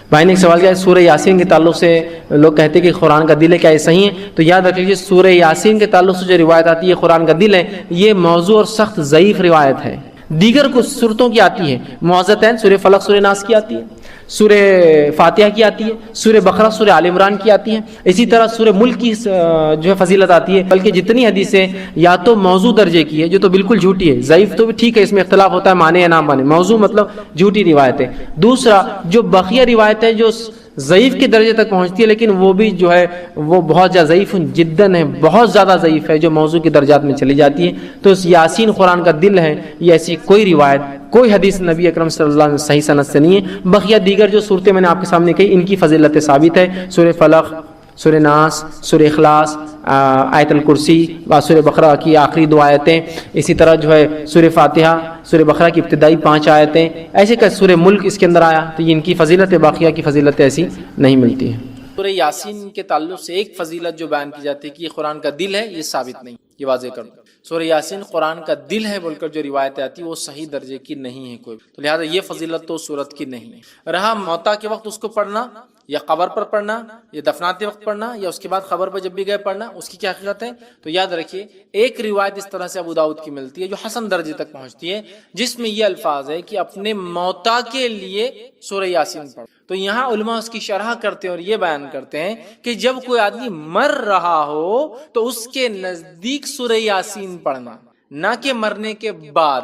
بھائی نے ایک سوال کیا سورہ یاسین کے تعلق سے لوگ کہتے ہیں کہ قرآن کا دل ہے، کیا یہ صحیح ہے؟ تو یاد رکھ لیجیے سورہ یاسین کے تعلق سے جو روایت آتی ہے قرآن کا دل ہے، یہ موضوع اور سخت ضعیف روایت ہے۔ دیگر کچھ صورتوں کی آتی ہے، معوذتین سورہ فلق سورہ ناس کی آتی ہے، سورہ فاتحہ کی آتی ہے، سورہ بقرہ سورہ آل عمران کی آتی ہے، اسی طرح سورہ ملک کی جو ہے فضیلت آتی ہے۔ بلکہ جتنی حدیثیں یا تو موضوع درجے کی ہے جو تو بالکل جھوٹی ہے، ضعیف تو بھی ٹھیک ہے، اس میں اختلاف ہوتا ہے مانے یا نہ مانے، موضوع مطلب جھوٹی روایت ہے۔ دوسرا جو بقیہ روایتیں جو ضعیف کے درجے تک پہنچتی ہے لیکن وہ بھی جو ہے وہ بہت زیادہ ضعیف جداً ہے، بہت زیادہ ضعیف ہے، جو موضوع کے درجات میں چلی جاتی ہے۔ تو اس یاسین قرآن کا دل ہے، یہ ایسی کوئی روایت کوئی حدیث نبی اکرم صلی اللہ علیہ وسلم صحیح سند سے نہیں ہے۔ بقیہ دیگر جو صورتیں میں نے آپ کے سامنے کہی ان کی فضیلت ثابت ہے، سورہ فلق، سورہ ناس، سورہ اخلاص، آیت الکرسی، سورہ بقرہ کی آخری 2 آیتیں، اسی طرح جو ہے سورہ فاتحہ، سورہ بقرہ کی ابتدائی 5 آیتیں، ایسے کہ سورہ ملک اس کے اندر آیا، تو ان کی فضیلت باقیہ کی فضیلت ایسی نہیں ملتی ہے۔ سورہ یاسین کے تعلق سے ایک فضیلت جو بیان کی جاتی ہے کہ یہ قرآن کا دل ہے، یہ ثابت نہیں، یہ واضح کر دوں۔ سورہ یاسین قرآن کا دل ہے بول کر جو روایت آتی ہے وہ صحیح درجے کی نہیں ہے کوئی، تو لہٰذا یہ فضیلت تو سورت کی نہیں ہے۔ رہا موتا کے وقت اس کو پڑھنا یا قبر پر پڑھنا یا دفناتے وقت پڑھنا یا اس کے بعد قبر پر جب بھی گئے پڑھنا، اس کی کیا حقیقت ہے؟ تو یاد رکھیے ایک روایت اس طرح سے ابو داؤد کی ملتی ہے جو حسن درجے تک پہنچتی ہے، جس میں یہ الفاظ ہے کہ اپنے موتا کے لیے سورہ یاسین پڑھو۔ تو یہاں علماء اس کی شرح کرتے ہیں اور یہ بیان کرتے ہیں کہ جب کوئی آدمی مر رہا ہو تو اس کے نزدیک سورہ یاسین پڑھنا، نہ کہ مرنے کے بعد۔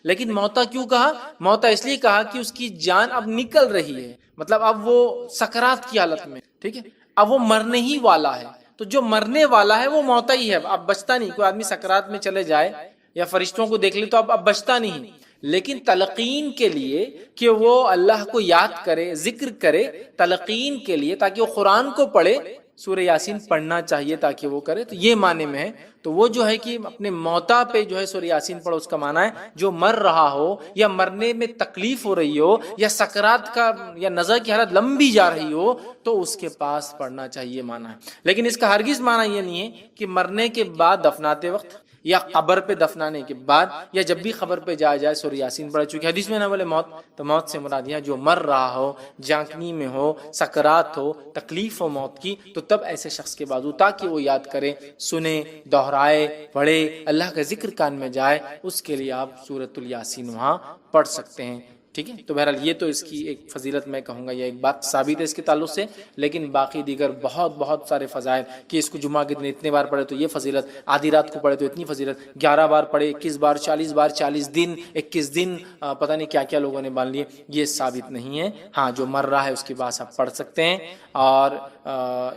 لیکن موتا کیوں کہا؟ موتا اس لیے کہا کہ اس کی جان اب نکل رہی ہے، مطلب اب وہ سکرات کی حالت میں، ٹھیک ہے، اب وہ مرنے ہی والا ہے۔ تو جو مرنے والا ہے وہ موتا ہی ہے، اب بچتا نہیں۔ کوئی آدمی سکرات میں چلے جائے یا فرشتوں کو دیکھ لے تو اب بچتا نہیں، لیکن تلقین کے لیے کہ وہ اللہ کو یاد کرے، ذکر کرے، تلقین کے لیے تاکہ وہ قرآن کو پڑھے، سورہ یاسین پڑھنا چاہیے تاکہ وہ کرے، تو یہ معنی میں ہے۔ تو وہ جو ہے کہ اپنے موتا پہ جو ہے سورہ یاسین پڑھو، اس کا معنی ہے جو مر رہا ہو یا مرنے میں تکلیف ہو رہی ہو یا سکرات کا یا نظر کی حالت لمبی جا رہی ہو تو اس کے پاس پڑھنا چاہیے معنی ہے۔ لیکن اس کا ہرگز معنی یہ نہیں ہے کہ مرنے کے بعد دفناتے وقت یا قبر پہ دفنانے کے بعد یا جب بھی قبر پہ جایا جائے سورہ یاسین پڑھے، چونکہ حدیث میں نہ بولے موت، تو موت سے مراد یہ جو مر رہا ہو، جانکنی میں ہو، سکرات ہو، تکلیف ہو موت کی، تو تب ایسے شخص کے بازو تاکہ وہ یاد کرے، سنے، دہرائے، پڑھے، اللہ کا ذکر کان میں جائے، اس کے لیے آپ سورۃ الیاسین وہاں پڑھ سکتے ہیں، ٹھیک ہے۔ تو بہرحال یہ تو اس کی ایک فضیلت میں کہوں گا، یہ ایک بات ثابت ہے اس کے تعلق سے، لیکن باقی دیگر بہت سارے فضائل کہ اس کو جمعہ کے دن اتنے بار پڑھے تو یہ فضیلت، آدھی رات کو پڑھے تو اتنی فضیلت، 11 بار پڑھے، 21 بار، 40 بار، 40 دن، 21 دن، پتہ نہیں کیا کیا لوگوں نے مان لیے، یہ ثابت نہیں ہے۔ ہاں جو مر رہا ہے اس کے پاس آپ پڑھ سکتے ہیں، اور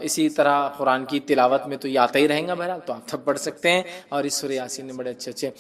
اسی طرح قرآن کی تلاوت میں تو یہ آتا ہی رہیں گا بہرحال، تو آپ تب پڑھ سکتے ہیں۔ اور اس سورہ یاسین میں بڑے اچھے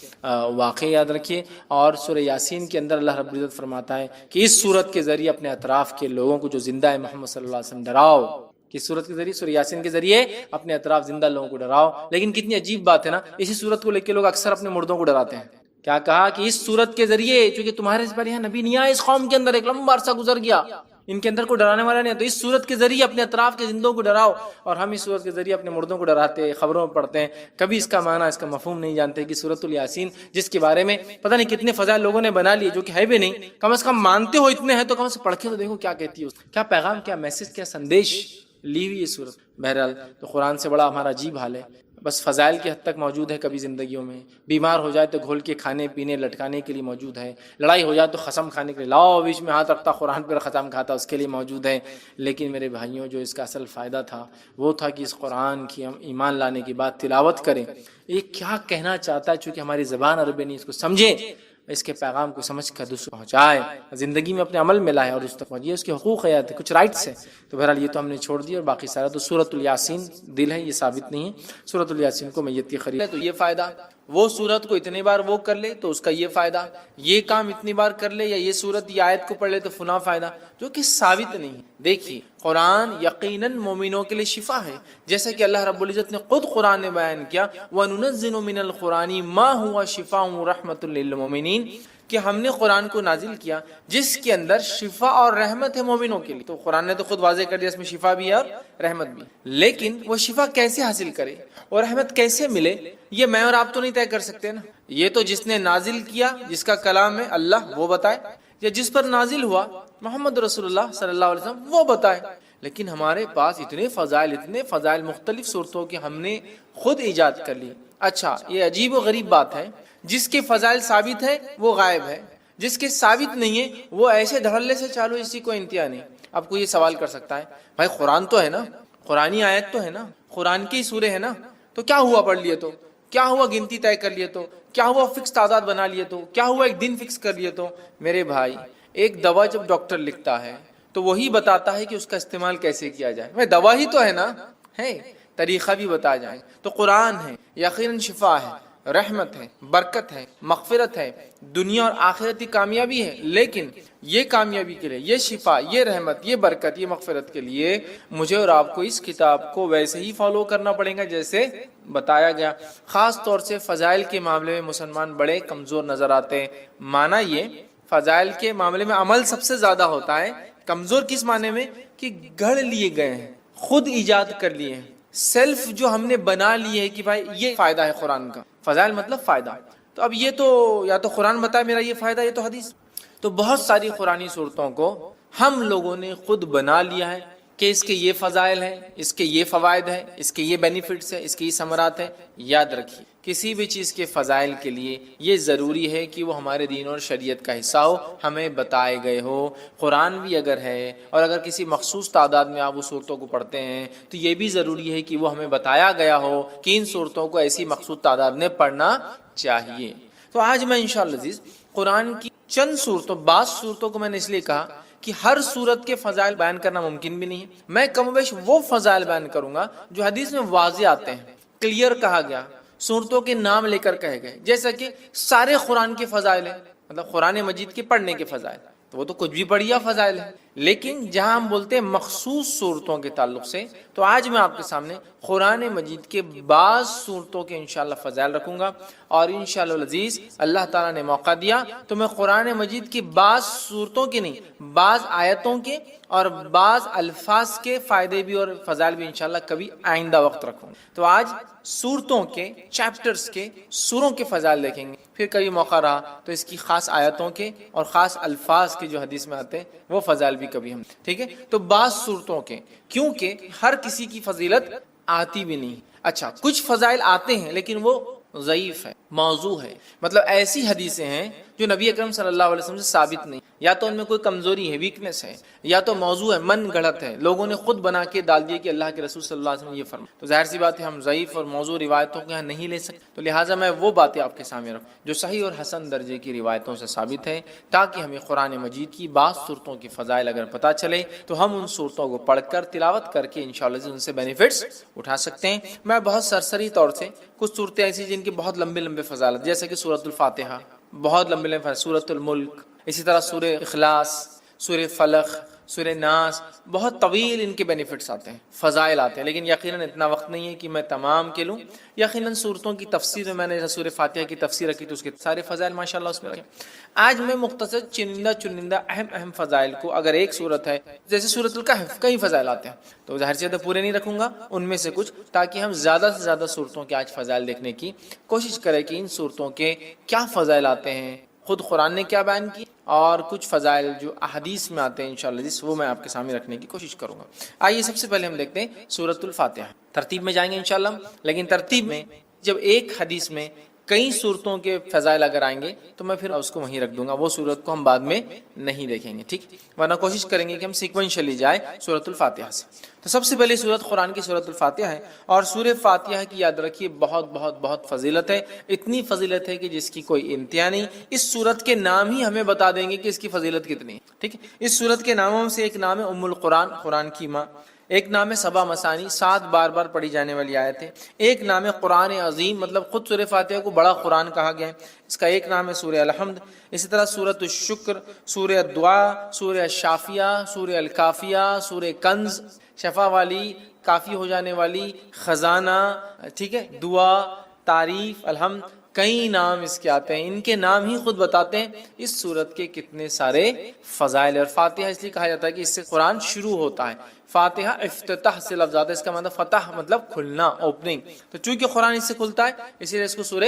واقعے یاد رکھیے، اور سورہ یاسین کے اندر اللہ رب العزت فرماتا ہے کہ اس سورت کے ذریعے اپنے اطراف کے لوگوں کو جو زندہ ہے محمد صلی اللہ علیہ وسلم ڈراؤ، کہ سورت کے ذریعے، سورہ یاسین کے ذریعے اپنے اطراف زندہ لوگوں کو ڈراؤ۔ لیکن کتنی عجیب بات ہے نا، اسی سورت کو لے کے لوگ اکثر اپنے مردوں کو ڈراتے ہیں۔ کیا کہا کہ اس سورت کے ذریعے، چونکہ تمہارے اس پر یہاں نبی نہیں آیا، اس قوم کے اندر ایک لمبا عرصہ گزر گیا، ان کے اندر کوئی ڈرانے والا نہیں ہے، تو اس صورت کے ذریعے اپنے اطراف کے زندوں کو ڈراؤ۔ اور ہم اس صورت کے ذریعے اپنے مردوں کو ڈراتے ہیں، خبروں میں پڑھتے ہیں، کبھی اس کا معنی، اس کا مفہوم نہیں جانتے کہ سورۃ الیاسین جس کے بارے میں پتہ نہیں کتنے فضائل لوگوں نے بنا لیے جو کہ ہے بھی نہیں، کم از کم مانتے ہو اتنے ہیں تو کم از کم پڑھ کے تو دیکھو کیا کہتی ہے، کیا پیغام، کیا میسج، کیا سندیش لی ہوئی یہ صورت۔ بہرحال تو قرآن سے بڑا ہمارا عجیب حال ہے، بس فضائل کی حد تک موجود ہے، کبھی زندگیوں میں بیمار ہو جائے تو گھول کے کھانے پینے لٹکانے کے لیے موجود ہے، لڑائی ہو جائے تو قسم کھانے کے لیے لاؤ بیچ میں ہاتھ رکھتا قرآن پر قسم کھاتا، اس کے لیے موجود ہے۔ لیکن میرے بھائیوں جو اس کا اصل فائدہ تھا وہ تھا کہ اس قرآن کی ہم ایمان لانے کے بعد تلاوت کریں، یہ کیا کہنا چاہتا ہے، چونکہ ہماری زبان عربی نہیں، اس کو سمجھیں، اس کے پیغام کو سمجھ کر دوسروں پہنچائے، زندگی میں اپنے عمل میں لائے اور اس تک پہنچے، اس کے حقوق ہے، کچھ رائٹس ہیں۔ تو بہرحال یہ تو ہم نے چھوڑ دی، اور باقی سارا تو سورۃ الیاسین دل ہے، یہ ثابت نہیں ہے۔ سورۃ الیاسین کو میت خرید تو یہ فائدہ، وہ سورت کو اتنی بار وہ کر لے تو اس کا یہ فائدہ، یہ کام اتنی بار کر لے، یا یہ سورت یہ آیت کو پڑھ لے تو فلاں فائدہ، جو کہ ثابت نہیں ہے۔ دیکھیے قرآن یقیناً مومنوں کے لیے شفا ہے، جیسے کہ اللہ رب العزت نے خود قرآن نے بیان کیا، وَنُنَزِّلُ مِنَ الْقُرْآنِ مَا هُوَ شِفَاءٌ وَرَحْمَةٌ لِّلْمُؤْمِنِينَ، کہ ہم نے قرآن کو نازل کیا جس کے اندر شفا اور رحمت ہے مومنوں کے لیے۔ تو قرآن نے تو خود واضح کر دیا اس میں شفا بھی ہے اور رحمت بھی، لیکن وہ شفا کیسے حاصل کرے اور رحمت کیسے ملے، یہ میں اور آپ تو نہیں طے کر سکتے نا، یہ تو جس نے نازل کیا، جس کا کلام ہے اللہ، وہ بتائے۔ یا جس پر نازل ہوا محمد رسول اللہ صلی اللہ علیہ وسلم وہ بتائے. لیکن ہمارے پاس اتنے فضائل مختلف صورتوں کے ہم نے خود ایجاد کر لی. اچھا یہ عجیب و غریب بات ہے، جس کے فضائل ثابت ہے وہ غائب ہے، جس کے ثابت نہیں ہے وہ ایسے دھڑلے سے چالو، اسی کو انتہا نہیں. اب کوئی یہ سوال کر سکتا ہے بھائی قرآن تو ہے نا، قرآنی آیت تو ہے نا، قرآن کی سورے ہے نا، تو کیا ہوا پڑھ لیے تو، کیا ہوا گنتی طے کر لیے تو، کیا ہوا فکس تعداد بنا لیے تو، کیا ہوا ایک دن فکس کر لیے تو. میرے بھائی ایک دوا جب ڈاکٹر لکھتا ہے تو وہی بتاتا ہے کہ اس کا استعمال کیسے کیا جائے. میں دوا ہی تو ہے نا، ہے طریقہ بھی بتا جائیں. تو قرآن ہے یقیناً شفا ہے، رحمت ہے، برکت ہے، مغفرت ہے، دنیا اور آخرتی کامیابی ہے. لیکن یہ کامیابی کے لیے، یہ شفا، یہ رحمت، یہ برکت، یہ مغفرت کے لیے مجھے اور آپ کو اس کتاب کو ویسے ہی فالو کرنا پڑے گا جیسے بتایا گیا. خاص طور سے فضائل کے معاملے میں مسلمان بڑے کمزور نظر آتے ہیں. مانا یہ فضائل کے معاملے میں عمل سب سے زیادہ ہوتا ہے. کمزور کس معنی میں کہ گھڑ لیے گئے ہیں، خود ایجاد کر لیے ہیں، سیلف جو ہم نے بنا لیے ہے کہ بھائی یہ فائدہ ہے قرآن کا. فضائل مطلب فائدہ. تو اب یہ تو یا تو قرآن بتائے میرا یہ فائدہ، یہ تو حدیث. تو بہت ساری قرآنی صورتوں کو ہم لوگوں نے خود بنا لیا ہے کہ اس کے یہ فضائل ہیں، اس کے یہ فوائد ہیں، اس کے یہ بینیفٹس ہیں، اس کے یہ ثمرات ہیں. یاد رکھیے کسی بھی چیز کے فضائل کے لیے یہ ضروری ہے کہ وہ ہمارے دین اور شریعت کا حصہ ہو، ہمیں بتائے گئے ہو. قرآن بھی اگر ہے اور اگر کسی مخصوص تعداد میں آپ اس صورتوں کو پڑھتے ہیں تو یہ بھی ضروری ہے کہ وہ ہمیں بتایا گیا ہو کہ ان صورتوں کو ایسی مخصوص تعداد میں پڑھنا چاہیے. تو آج میں انشاءاللہ عزیز قرآن کی چند صورتوں، بعض صورتوں کو میں نے اس لیے کہا کہ ہر صورت کے فضائل بیان کرنا ممکن بھی نہیں ہے. میں کم و بیش وہ فضائل بیان کروں گا جو حدیث میں واضح آتے ہیں، کلیئر کہا گیا، صورتوں کے نام لے کر کہے گئے. جیسا کہ سارے قرآن کے فضائل ہیں، مطلب قرآن مجید کے پڑھنے کے فضائل، تو وہ تو کچھ بھی بڑھیا فضائل ہیں. لیکن جہاں ہم بولتے ہیں مخصوص صورتوں کے تعلق سے، تو آج میں آپ کے سامنے قرآن مجید کے بعض صورتوں کے انشاءاللہ فضائل رکھوں گا. اور انشاءاللہ العزیز اللہ تعالیٰ نے موقع دیا تو میں قرآن مجید کی بعض صورتوں کے نہیں، بعض آیتوں کے اور بعض الفاظ کے فائدے بھی اور فضائل بھی انشاءاللہ کبھی آئندہ وقت رکھوں گا. تو آج صورتوں کے، چیپٹرز کے، سوروں کے فضائل دیکھیں گے. پھر کبھی موقع رہا تو اس کی خاص آیتوں کے اور خاص الفاظ کے جو حدیث میں آتے ہیں وہ فضائل بھی کبھی ہم، ٹھیک ہے. تو بعض صورتوں کے، کیونکہ ہر کسی کی فضیلت آتی بھی نہیں. اچھا کچھ فضائل آتے ہیں لیکن وہ ضعیف ہے، موضوع ہے، مطلب ایسی حدیثیں ہیں جو نبی اکرم صلی اللہ علیہ وسلم سے ثابت نہیں، یا تو ان میں کوئی کمزوری ہے، ویکنس ہے، یا تو موضوع ہے، من گھڑت ہے، لوگوں نے خود بنا کے ڈال دیے کہ اللہ کے رسول صلی اللہ علیہ وسلم یہ فرمایا. تو ظاہر سی بات ہے ہم ضعیف اور موضوع روایتوں کو یہاں نہیں لے سکتے. تو لہٰذا میں وہ باتیں آپ کے سامنے رکھوں جو صحیح اور حسن درجے کی روایتوں سے ثابت ہے، تاکہ ہمیں قرآن مجید کی بعض صورتوں کی فضائل اگر پتہ چلے تو ہم ان صورتوں کو پڑھ کر تلاوت کر کے انشاءاللہ ان سے بینیفٹس اٹھا سکتے ہیں. میں بہت سرسری طور سے کچھ صورتیں ایسی جن کے بہت لمبے لمبے فضائل، جیسے کہ سورۃ الفاتحہ بہت لمبے لمبے، سورۃ الملک، اسی طرح سورہ اخلاص، سورہ فلق، سورہ ناس، بہت طویل ان کے بینیفٹس آتے ہیں، فضائل آتے ہیں. لیکن یقیناً اتنا وقت نہیں ہے کہ میں تمام کے لوں. یقیناً صورتوں کی تفسیر میں نے سورہ فاتحہ کی تفسیر رکھی تو اس کے سارے فضائل ماشاءاللہ اس میں رکھے. آج میں مختصر چنندہ اہم فضائل کو، اگر ایک صورت ہے جیسے سورۃ الکہف کئی فضائل آتے ہیں تو ظاہر سی بات پورے نہیں رکھوں گا، ان میں سے کچھ، تاکہ ہم زیادہ سے زیادہ صورتوں کے آج فضائل دیکھنے کی کوشش کریں کہ ان صورتوں کے کیا فضائل آتے ہیں، خود قرآن نے کیا بیان کی، اور کچھ فضائل جو احادیث میں آتے ہیں انشاءاللہ وہ میں آپ کے سامنے رکھنے کی کوشش کروں گا. آئیے سب سے پہلے ہم دیکھتے ہیں سورۃ الفاتحہ. ترتیب میں جائیں گے انشاءاللہ، لیکن ترتیب میں جب ایک حدیث میں کئی صورتوں کے فضائل اگر آئیں گے تو میں پھر اس کو وہیں رکھ دوں گا، وہ صورت کو ہم بعد میں نہیں دیکھیں گے، ٹھیک. ورنہ کوشش کریں گے کہ ہم سیکوینشلی جائے سورۃ الفاتحہ سے. تو سب سے پہلی صورت قرآن کی سورۃ الفاتحہ ہے، اور سورہ فاتحہ کی یاد رکھیے بہت بہت بہت فضیلت ہے. اتنی فضیلت ہے کہ جس کی کوئی انتہا نہیں. اس صورت کے نام ہی ہمیں بتا دیں گے کہ اس کی فضیلت کتنی ہے، ٹھیک ہے. اس صورت کے ناموں سے ایک نام ہے ام القرآن، قرآن کی ماں. ایک نام ہے سبا مسانی، 7 بار بار پڑھی جانے والی آیت ہے. ایک نام ہے قرآن عظیم، مطلب خود سورہ فاتحہ کو بڑا قرآن کہا گیا ہے. اس کا ایک نام ہے سورہ الحمد. اسی طرح سورۃ الشکر، سورہ الدعاء، سورہ الشافیہ، سورہ الکافیہ، سورہ کنز، شفا والی، کافی ہو جانے والی، خزانہ، ٹھیک ہے، دعا، تعریف، الحمد، کئی نام اس کے آتے ہیں، ان کے نام ہی خود بتاتے ہیں اس سورت کے کتنے سارے فضائل۔ اور فاتحہ اس لیے کہا جاتا ہے کہ اس سے قرآن شروع ہوتا ہے۔ فاتحہ افتتاح سے لفظ آتا ہے، اس کا مطلب فتح مطلب کھلنا، اوپننگ، تو چونکہ قرآن اس سے کھلتا ہے اسی لیے اس کو سورہ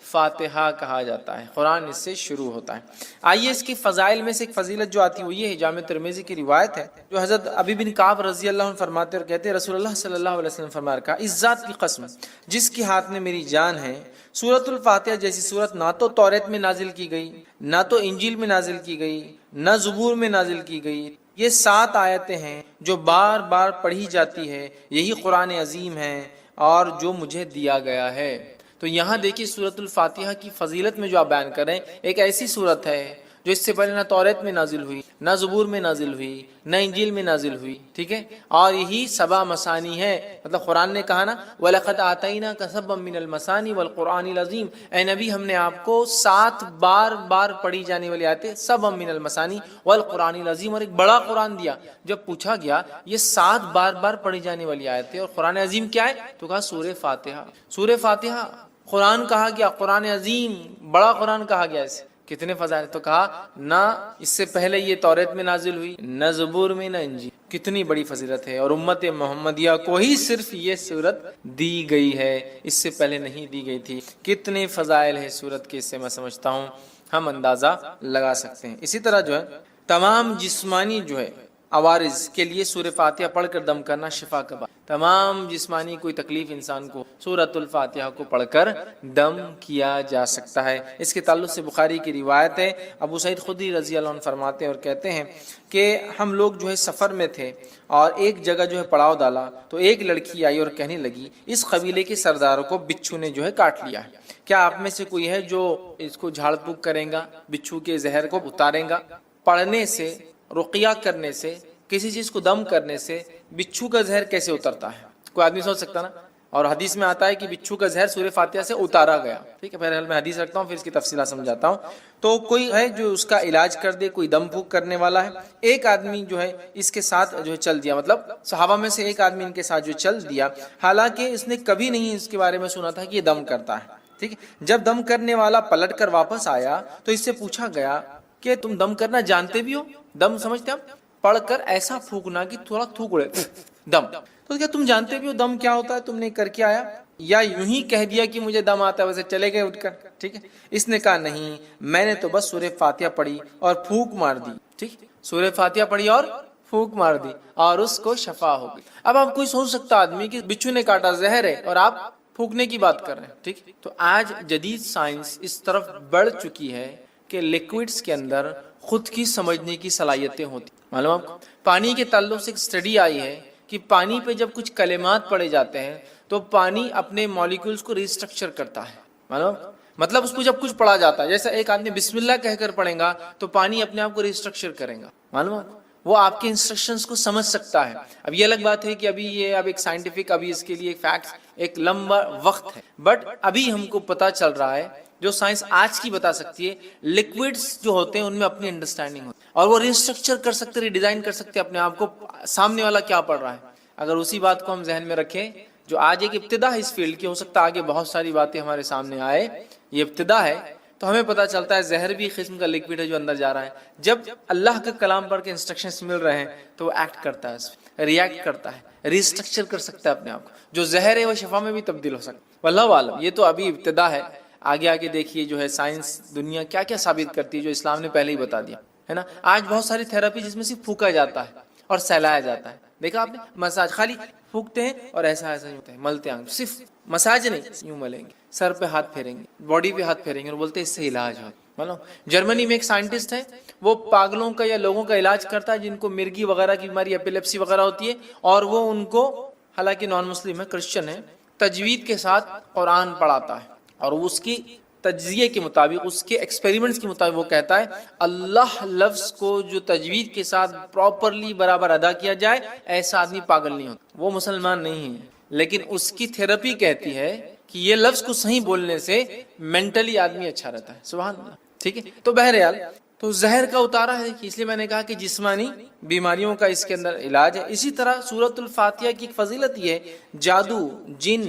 فاتحہ کہا جاتا ہے، قرآن اس سے شروع ہوتا ہے۔ آئیے اس کی فضائل میں سے ایک فضیلت جو آتی ہے وہ یہ ہے، جامع ترمذی کی روایت ہے جو حضرت ابی بن کعب رضی اللہ عنہ فرماتے اور کہتے ہیں رسول اللہ صلی اللہ علیہ وسلم فرمایا کہا، اس ذات کی قسم جس کے ہاتھ میں میری جان ہے، سورۃ الفاتحہ جیسی سورت نہ تو توریت میں نازل کی گئی، نہ تو انجیل میں نازل کی گئی، نہ زبور میں نازل کی گئی۔ یہ 7 آیتیں ہیں جو بار بار پڑھی جاتی ہے، یہی قرآن عظیم ہے اور جو مجھے دیا گیا ہے۔ تو یہاں دیکھیے سورۃ الفاتحہ کی فضیلت میں جو آپ بیان کریں، ایک ایسی سورت ہے جو اس سے پہلے نہ توریت میں نازل ہوئی، نہ زبور میں نازل ہوئی، نہ انجیل میں نازل ہوئی، ٹھیک ہے، اور یہی 7 مثانی ہے۔ مطلب قرآن نے کہا نا وَلَقَدْ آتَيْنَاكَ سَبًّا مِّنَ الْمَثَانِي وَالْقُرْآنِ الْعَظِيمِ، اے نبی ہم نے آپ کو 7 بار بار پڑھی جانے والی آیتیں، سَبًّا مِّنَ الْمَثَانِي وَالْقُرْآنِ الْعَظِيمِ، اور ایک بڑا قرآن دیا۔ جب پوچھا گیا یہ 7 بار بار پڑھی جانے والی آیتیں اور قرآن عظیم کیا ہے تو کہا سورہ فاتحہ۔ سورہ فاتحہ قرآن کہا گیا، قرآن عظیم بڑا قرآن کہا گیا اسے، کتنے فضائل، تو کہا نہ اس سے پہلے یہ توریت میں نازل ہوئی، نہ زبور میں، نہ انجیل، کتنی بڑی فضیلت ہے۔ اور امت محمدیہ کو ہی صرف یہ سورت دی گئی ہے، اس سے پہلے نہیں دی گئی تھی۔ کتنے فضائل ہے سورت کے، اس سے میں سمجھتا ہوں ہم اندازہ لگا سکتے ہیں۔ اسی طرح جو ہے تمام جسمانی جو ہے عوارض کے لیے سورہ فاتحہ پڑھ کر دم کرنا شفا کا باعث، تمام جسمانی کوئی تکلیف انسان کو سورۃ الفاتحہ کو پڑھ کر دم کیا جا سکتا ہے۔ اس کے تعلق سے بخاری کی روایت ہے، ابو سعید خدری رضی اللہ عنہ فرماتے ہیں اور کہتے ہیں کہ ہم لوگ جو ہے سفر میں تھے اور ایک جگہ جو ہے پڑاؤ ڈالا تو ایک لڑکی آئی اور کہنے لگی اس قبیلے کے سرداروں کو بچھو نے جو ہے کاٹ لیا ہے، کیا آپ میں سے کوئی ہے جو اس کو جھاڑ پھونک کرے گا، بچھو کے زہر کو اتارے گا؟ پڑھنے سے، رقیہ کرنے سے، کسی چیز کو دم کرنے سے بچھو کا زہر کیسے اترتا ہے؟ کوئی آدمی سوچ سکتا نا؟ اور حدیث میں آتا ہے کہ بچھو کا زہر سورہ فاتحہ سے اتارا گیا، ٹھیک ہے، بہرحال میں حدیث رکھتا ہوں پھر اس کی تفصیلات سمجھاتا ہوں۔ تو کوئی ہے جو اس کا علاج کر دے، کوئی دم پھونک کرنے والا ہے، ایک آدمی جو ہے اس کے ساتھ جو ہے چل دیا، مطلب صحابہ میں سے ایک آدمی ان کے ساتھ جو چل دیا، حالانکہ اس نے کبھی نہیں اس کے بارے میں سنا تھا کہ یہ دم کرتا ہے، ٹھیک ہے۔ جب دم کرنے والا پلٹ کر واپس آیا تو اس سے پوچھا گیا کہ تم دم کرنا جانتے بھی ہو؟ دم سمجھتے ہیں؟ پڑھ کر ایسا پھونکنا کہ تھوڑا تھوک اڑے دم، تو کیا تم جانتے بھی ہو دم کیا ہوتا ہے؟ تم نے کر کے آیا یا یوں ہی کہہ دیا کہ مجھے دم آتا ہے ویسے چلے گئے اٹھ کر؟ ٹھیک ہے، اس نے کہا نہیں، میں نے تو بس سورہ فاتحہ پڑھی اور پھونک مار دی، ٹھیک، سورہ فاتحہ پڑھی اور پھونک مار دی اور اس کو شفا ہو گئی۔ اب آپ کوئی سوچ سکتا آدمی کہ بچھو نے کاٹا، زہر ہے، اور آپ پھونکنے کی بات کر رہے ہیں، ٹھیک۔ تو آج جدید سائنس اس طرف بڑھ چکی ہے کہ لیکوڈز کے اندر خود کی سمجھنے کی صلاحیتیں ہوتی، معلوم آپ کو؟ پانی کے تعلق سے ایک اسٹڈی آئی ہے کہ پانی پہ جب کچھ کلمات پڑھے جاتے ہیں تو پانی اپنے مالیکولز کو ریسٹرکچر کرتا ہے، معلوم؟ مطلب اس کو جب کچھ پڑھا جاتا ہے، جیسے ایک آدمی بسم اللہ کہہ کر پڑھے گا تو پانی اپنے آپ کو ریسٹرکچر کرے گا، معلوم؟ وہ آپ کے انسٹرکشنز کو سمجھ سکتا ہے۔ اب یہ الگ بات ہے کہ ابھی یہ اب ایک سائنٹیفک، ابھی اس کے لیے فیکٹس ایک لمبا وقت ہے، بٹ ابھی ہم کو پتہ چل رہا ہے جو سائنس آج کی بتا سکتی ہے، لیکوڈز جو ہوتے ہیں ان میں اپنی انڈرسٹینڈنگ ہوتی ہے اور وہ ریسٹرکچر کر سکتے، ری ڈیزائن کر سکتے اپنے آپ کو، سامنے والا کیا پڑھ رہا ہے۔ اگر اسی بات کو ہم ذہن میں رکھیں، جو آج ایک ابتدا ہے اس فیلڈ کی، ہو سکتا ہے آگے بہت ساری باتیں ہمارے سامنے آئے، یہ ابتدا ہے، تو ہمیں پتہ چلتا ہے زہر بھی قسم کا لیکوڈ ہے جو اندر جا رہا ہے۔ جب اللہ کا کلام پڑھ کے انسٹرکشنز مل رہے ہیں تو وہ ایکٹ کرتا ہے، اس پہ ریئیکٹ کرتا ہے، ریسٹرکچر کر سکتا ہے اپنے آپ کو، جو زہر ہے وہ شفا میں بھی تبدیل ہو سکتا ہے۔ واللہ عالم، یہ تو ابھی ابتدا ہے، آگے آگے دیکھیے جو ہے سائنس دنیا کیا کیا ثابت کرتی ہے جو اسلام نے پہلے ہی بتا دیا ہے نا۔ آج بہت ساری تھراپی جس میں صرف پھونکا جاتا ہے اور سہلایا جاتا ہے، دیکھا آپ نے؟ مساج خالی پھونکتے ہیں اور ایسا ایسا ہوتا ہے، ملتے ہیں، صرف مساج نہیں، یوں ملیں گے، سر پہ ہاتھ پھیریں گے، باڈی پہ ہاتھ پھیریں گے اور بولتے ہیں اس سے علاج ہو۔ مطلب جرمنی میں ایک سائنٹسٹ ہے، وہ پاگلوں کا یا لوگوں کا علاج کرتا ہے جن کو مرگی وغیرہ کی بیماری، ایپیلیپسی وغیرہ ہوتی ہے، اور وہ ان کو، حالانکہ نان مسلم ہے، کرسچن ہے، تجوید کے ساتھ قرآن پڑھاتا ہے اور اس کی تجزیے کے مطابق، اس کے ایکسپیریمنٹس کے مطابق وہ کہتا ہے اللہ لفظ کو جو تجوید کے ساتھ پراپرلی برابر ادا کیا جائے ایسا آدمی پاگل نہیں ہوتا۔ وہ مسلمان نہیں ہے لیکن اس کی تھراپی کہتی ہے کہ یہ لفظ کو صحیح بولنے سے مینٹلی آدمی اچھا رہتا ہے، سبحان اللہ، ٹھیک ہے۔ تو بہرحال تو زہر کا اتارا ہے، اس لیے میں نے کہا کہ جسمانی بیماریوں کا اس کے اندر علاج ہے۔ اسی طرح سورۃ الفاتحہ کی ایک فضیلت یہ ہے، جادو، جن،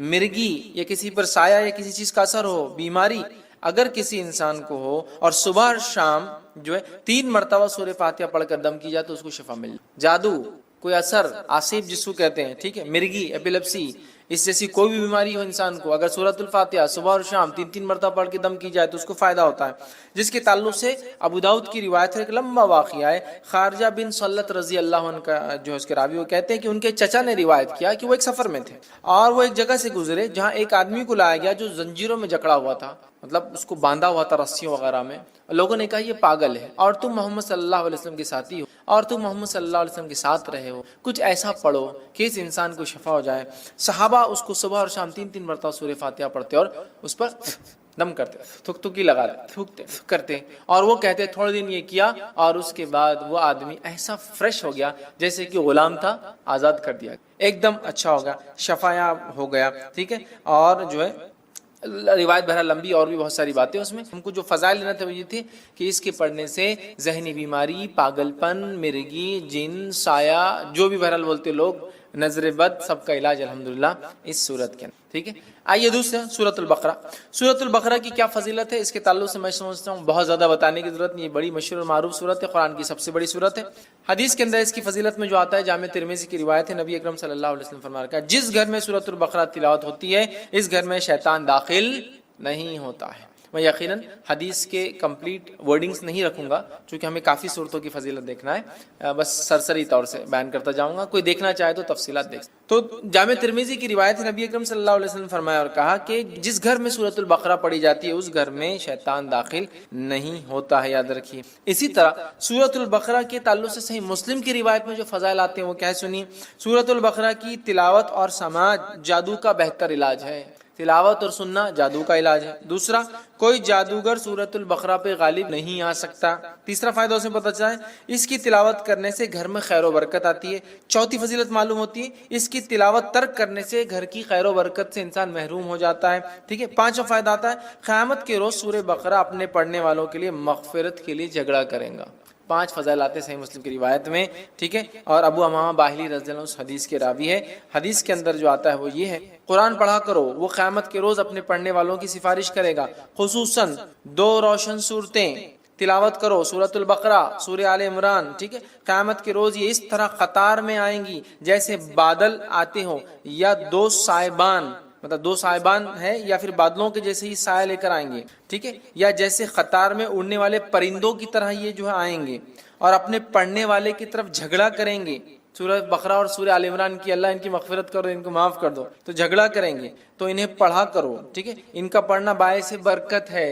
مرگی یا کسی پر سایہ یا کسی چیز کا اثر ہو، بیماری اگر کسی انسان کو ہو اور صبح اور شام جو ہے 3 مرتبہ سورہ فاتحہ پڑھ کر دم کی جائے تو اس کو شفا مل جائے۔ جادو، کوئی اثر، آصف جس کو کہتے ہیں، ٹھیک ہے، مرگی، ایپیلیپسی، اس جیسی کوئی بھی بیماری ہو انسان کو، اگر سورۃ الفاتحہ صبح اور شام 3 مرتبہ پڑھ کے دم کی جائے تو اس کو فائدہ ہوتا ہے۔ جس کے تعلق سے ابو داؤد کی روایت ہے، ایک لمبا واقعہ ہے، خارجہ بن سلت رضی اللہ عنہ کا جو اس کے راوی وہ کہتے ہیں کہ ان کے چچا نے روایت کیا کہ وہ ایک سفر میں تھے اور وہ ایک جگہ سے گزرے جہاں ایک آدمی کو لایا گیا جو زنجیروں میں جکڑا ہوا تھا، مطلب اس کو باندھا ہوا تھا رسیوں وغیرہ میں۔ لوگوں نے کہا یہ پاگل ہے اور تم محمد صلی اللہ علیہ وسلم کے ساتھی ہو اور تم محمد صلی اللہ علیہ وسلم کے ساتھ رہے ہو، کچھ ایسا پڑھو کہ اس انسان کو شفا ہو جائے۔ صحابہ اس کو صبح اور شام 3 مرتبہ سورہ فاتحہ پڑھتے اور اس پر دم کرتے، تھک تھکی لگاتے، تھوکتے کرتے، اور وہ کہتے تھوڑے دن یہ کیا اور اس کے بعد وہ آدمی ایسا فریش ہو گیا جیسے کہ غلام تھا، آزاد کر دیا، ایک دم اچھا ہو گیا، شفایاب ہو گیا، ٹھیک ہے۔ اور جو ہے روایت بہرحال لمبی اور بھی بہت ساری باتیں اس میں، ہم کو جو فضائل لینا تھا وہ یہ تھی کہ اس کے پڑھنے سے ذہنی بیماری، پاگل پن، مرگی، جن، سایہ، جو بھی بہرحال بولتے لوگ، نظر بد، سب کا علاج الحمدللہ اس صورت کے اندر، ٹھیک ہے۔ آئیے دوسرا سورۃ البقرہ۔ سورۃ البقرہ کی کیا فضیلت ہے اس کے تعلق سے میں سمجھتا ہوں بہت زیادہ بتانے کی ضرورت نہیں، یہ بڑی مشہور اور معروف سورت ہے، قرآن کی سب سے بڑی سورت ہے۔ حدیث کے اندر اس کی فضیلت میں جو آتا ہے، جامع ترمذی کی روایت ہے، نبی اکرم صلی اللہ علیہ وسلم فرمایا کہ جس گھر میں سورۃ البقرہ تلاوت ہوتی ہے اس گھر میں شیطان داخل نہیں ہوتا ہے۔ میں یقیناً حدیث کے کمپلیٹ ورڈنگز نہیں رکھوں گا چونکہ ہمیں کافی صورتوں کی فضیلت دیکھنا ہے، بس سرسری طور سے بیان کرتا جاؤں گا، کوئی دیکھنا چاہے تو تفصیلات دیکھ۔ تو جامع ترمذی کی روایت ہے، نبی اکرم صلی اللہ علیہ وسلم فرمایا اور کہا کہ جس گھر میں سورۃ البقرہ پڑھی جاتی ہے اس گھر میں شیطان داخل نہیں ہوتا ہے، یاد رکھیے۔ اسی طرح سورۃ البقرہ کے تعلق سے صحیح مسلم کی روایت میں جو فضائل آتے ہیں وہ کیا سنیے۔ سورۃ البقرہ کی تلاوت اور سماعت جادو کا بہتر علاج ہے، تلاوت اور سننا جادو کا علاج ہے۔ دوسرا، کوئی جادوگر سورۃ البقرہ پہ غالب نہیں آ سکتا۔ تیسرا فائدہ اسے پتہ چلا ہے اس کی تلاوت کرنے سے گھر میں خیر و برکت آتی ہے۔ چوتھی فضیلت معلوم ہوتی ہے اس کی تلاوت ترک کرنے سے گھر کی خیر و برکت سے انسان محروم ہو جاتا ہے، ٹھیک ہے۔ پانچواں فائدہ آتا ہے قیامت کے روز سورہ بقرہ اپنے پڑھنے والوں کے لیے مغفرت کے لیے جھگڑا کرے گا۔ 5 فضائل آتے ہیں صحیح مسلم کی روایت میں، ٹھیک ہے۔ اور ابو امامہ باہلی رضی اللہ عنہ اس حدیث کے راوی ہے۔ حدیث کے اندر جو آتا ہے وہ یہ ہے، قرآن پڑھا کرو، وہ قیامت کے روز اپنے پڑھنے والوں کی سفارش کرے گا، خصوصاً 2 روشن صورتیں تلاوت کرو، سورۃ البقرہ، سورہ آل عمران، ٹھیک ہے۔ قیامت کے روز یہ اس طرح قطار میں آئیں گی جیسے بادل آتے ہوں یا 2 سائبان، مطلب 2 سائبان ہے یا پھر بادلوں کے جیسے ہی سایہ لے کر آئیں گے، ٹھیک ہے، یا جیسے قطار میں اڑنے والے پرندوں کی طرح یہ جو ہے آئیں گے اور اپنے پڑھنے والے کی طرف جھگڑا کریں گے۔ سورہ بقرہ اور سورہ آل عمران کی اللہ ان کی مغفرت کرو، ان کو معاف کر دو، تو جھگڑا کریں گے، تو انہیں پڑھا کرو، ٹھیک ہے۔ ان کا پڑھنا باعث برکت ہے،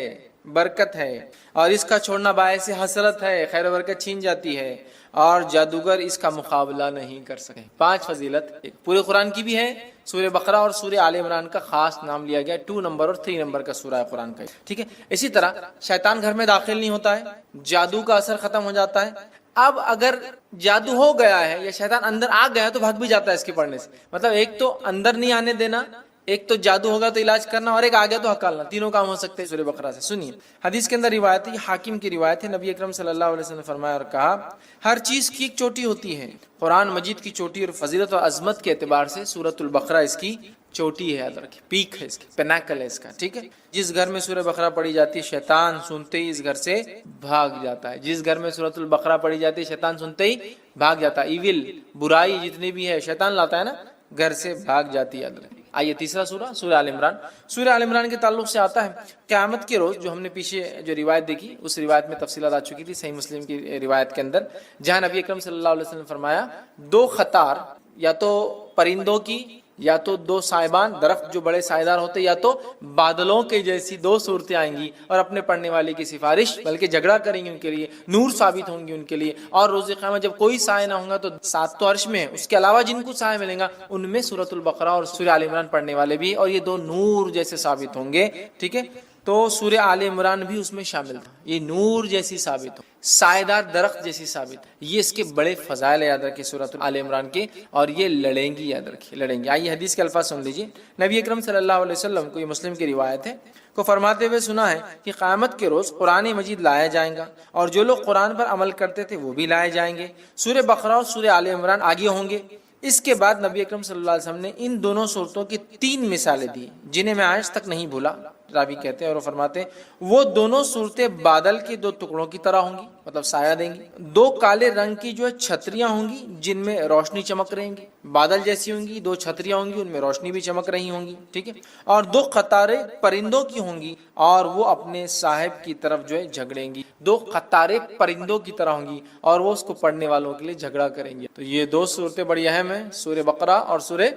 برکت ہے، اور اس کا چھوڑنا باعث حسرت ہے، خیر و برکت چھین جاتی ہے، اور جادوگر اس کا مقابلہ نہیں کر سکے۔ 5 فضیلت پورے قرآن کی بھی ہے۔ سورہ بقرہ اور سورہ آل عمران کا خاص نام لیا گیا، 2 نمبر اور 3 نمبر کا سورہ قرآن کا، ٹھیک ہے۔ اسی طرح شیطان گھر میں داخل نہیں ہوتا ہے، جادو کا اثر ختم ہو جاتا ہے۔ اب اگر جادو ہو گیا ہے یا شیطان اندر آ گیا تو بھاگ بھی جاتا ہے اس کے پڑھنے سے، مطلب ایک تو اندر نہیں آنے دینا، ایک تو جادو ہوگا تو علاج کرنا، اور ایک آ گیا تو ہکالنا، تینوں کام ہو سکتے ہیں سورہ بقرہ سے۔ سنیے حدیث کے اندر روایت ہے، حاکم کی روایت ہے، نبی اکرم صلی اللہ علیہ وسلم نے فرمایا اور کہا ہر چیز کی ایک چوٹی ہوتی ہے، قرآن مجید کی چوٹی اور فضیلت اور عظمت کے اعتبار سے سورۃ البقرہ اس کی چوٹی ہے، یاد رکھیں، پیک ہے اس کی، پینیکل ہے اس کا، ٹھیک ہے۔ جس گھر میں سورہ بقرہ پڑھی جاتی ہے شیطان سنتے ہی اس گھر سے بھاگ جاتا ہے، جس گھر میں سورۃ البقرہ پڑھی جاتی ہے شیطان سنتے ہی بھاگ جاتا ہے، ایول، برائی جتنی بھی ہے شیطان لاتا ہے نا، گھر سے بھاگ جاتی ہے، یاد رکھیں۔ آئیے تیسرا سورہ، سورہ آل عمران۔ سورہ آل عمران کے تعلق سے آتا ہے قیامت کے روز، جو ہم نے پیچھے جو روایت دیکھی اس روایت میں تفصیلات آ چکی تھی صحیح مسلم کی روایت کے اندر، جہاں نبی اکرم صلی اللہ علیہ وسلم نے فرمایا 2 قطار، یا تو پرندوں کی، یا تو 2 سائبان، درخت جو بڑے سائیدار ہوتے، یا تو بادلوں کے جیسی 2 صورتیں آئیں گی اور اپنے پڑھنے والے کی سفارش، بلکہ جھگڑا کریں گی ان کے لیے، نور ثابت ہوں گی ان کے لیے، اور روز قیامت جب کوئی سایہ نہ ہوگا تو 7 تو عرش میں ہے، اس کے علاوہ جن کو سایہ ملیں گا ان میں سورۃ البقرہ اور سورہ آل عمران پڑھنے والے بھی، اور یہ 2 نور جیسے ثابت ہوں گے، ٹھیک ہے۔ تو سورہ آل عمران بھی اس میں شامل تھا. یہ نور جیسی ثابت ہو, سائیدار درخت جیسی ثابت, یہ اس کے بڑے فضائل یاد رکھیں سورۃ آل عمران کے, اور یہ لڑیں گی, یاد رکھیں لڑیں گی. آئیے حدیث کے الفاظ سن لیجیے. نبی اکرم صلی اللہ علیہ وسلم کو, یہ مسلم کی روایت ہے, کو فرماتے ہوئے سنا ہے کہ قیامت کے روز قرآن مجید لایا جائے گا, اور جو لوگ قرآن پر عمل کرتے تھے وہ بھی لائے جائیں گے. سورہ بقرہ اور سورہ آل عمران آگے ہوں گے. اس کے بعد نبی اکرم صلی اللہ علیہ وسلم نے ان دونوں صورتوں کی 3 مثالیں دی جنہیں میں آج تک نہیں بھولا. راوی کہتے ہیں اور وہ فرماتے ہیں وہ دونوں صورتیں بادل کے 2 ٹکڑوں کی طرح ہوں گی, مطلب سایہ دیں گی. 2 کالے رنگ کی جو ہے چھتریاں ہوں گی جن میں روشنی چمک رہیں گی, بادل جیسی ہوں گی. 2 چھتریاں ہوں گی, ان میں روشنی بھی چمک رہی ہوں گی, ٹھیک ہے. اور 2 قطاریں پرندوں کی ہوں گی, اور وہ اپنے صاحب کی طرف جو ہے جھگڑیں گی. 2 قطاریں پرندوں کی طرح ہوں گی, اور وہ اس کو پڑھنے والوں کے لیے جھگڑا کریں گی. تو یہ 2 صورتیں بڑی اہم ہیں, سورہ بقرہ اور سورہ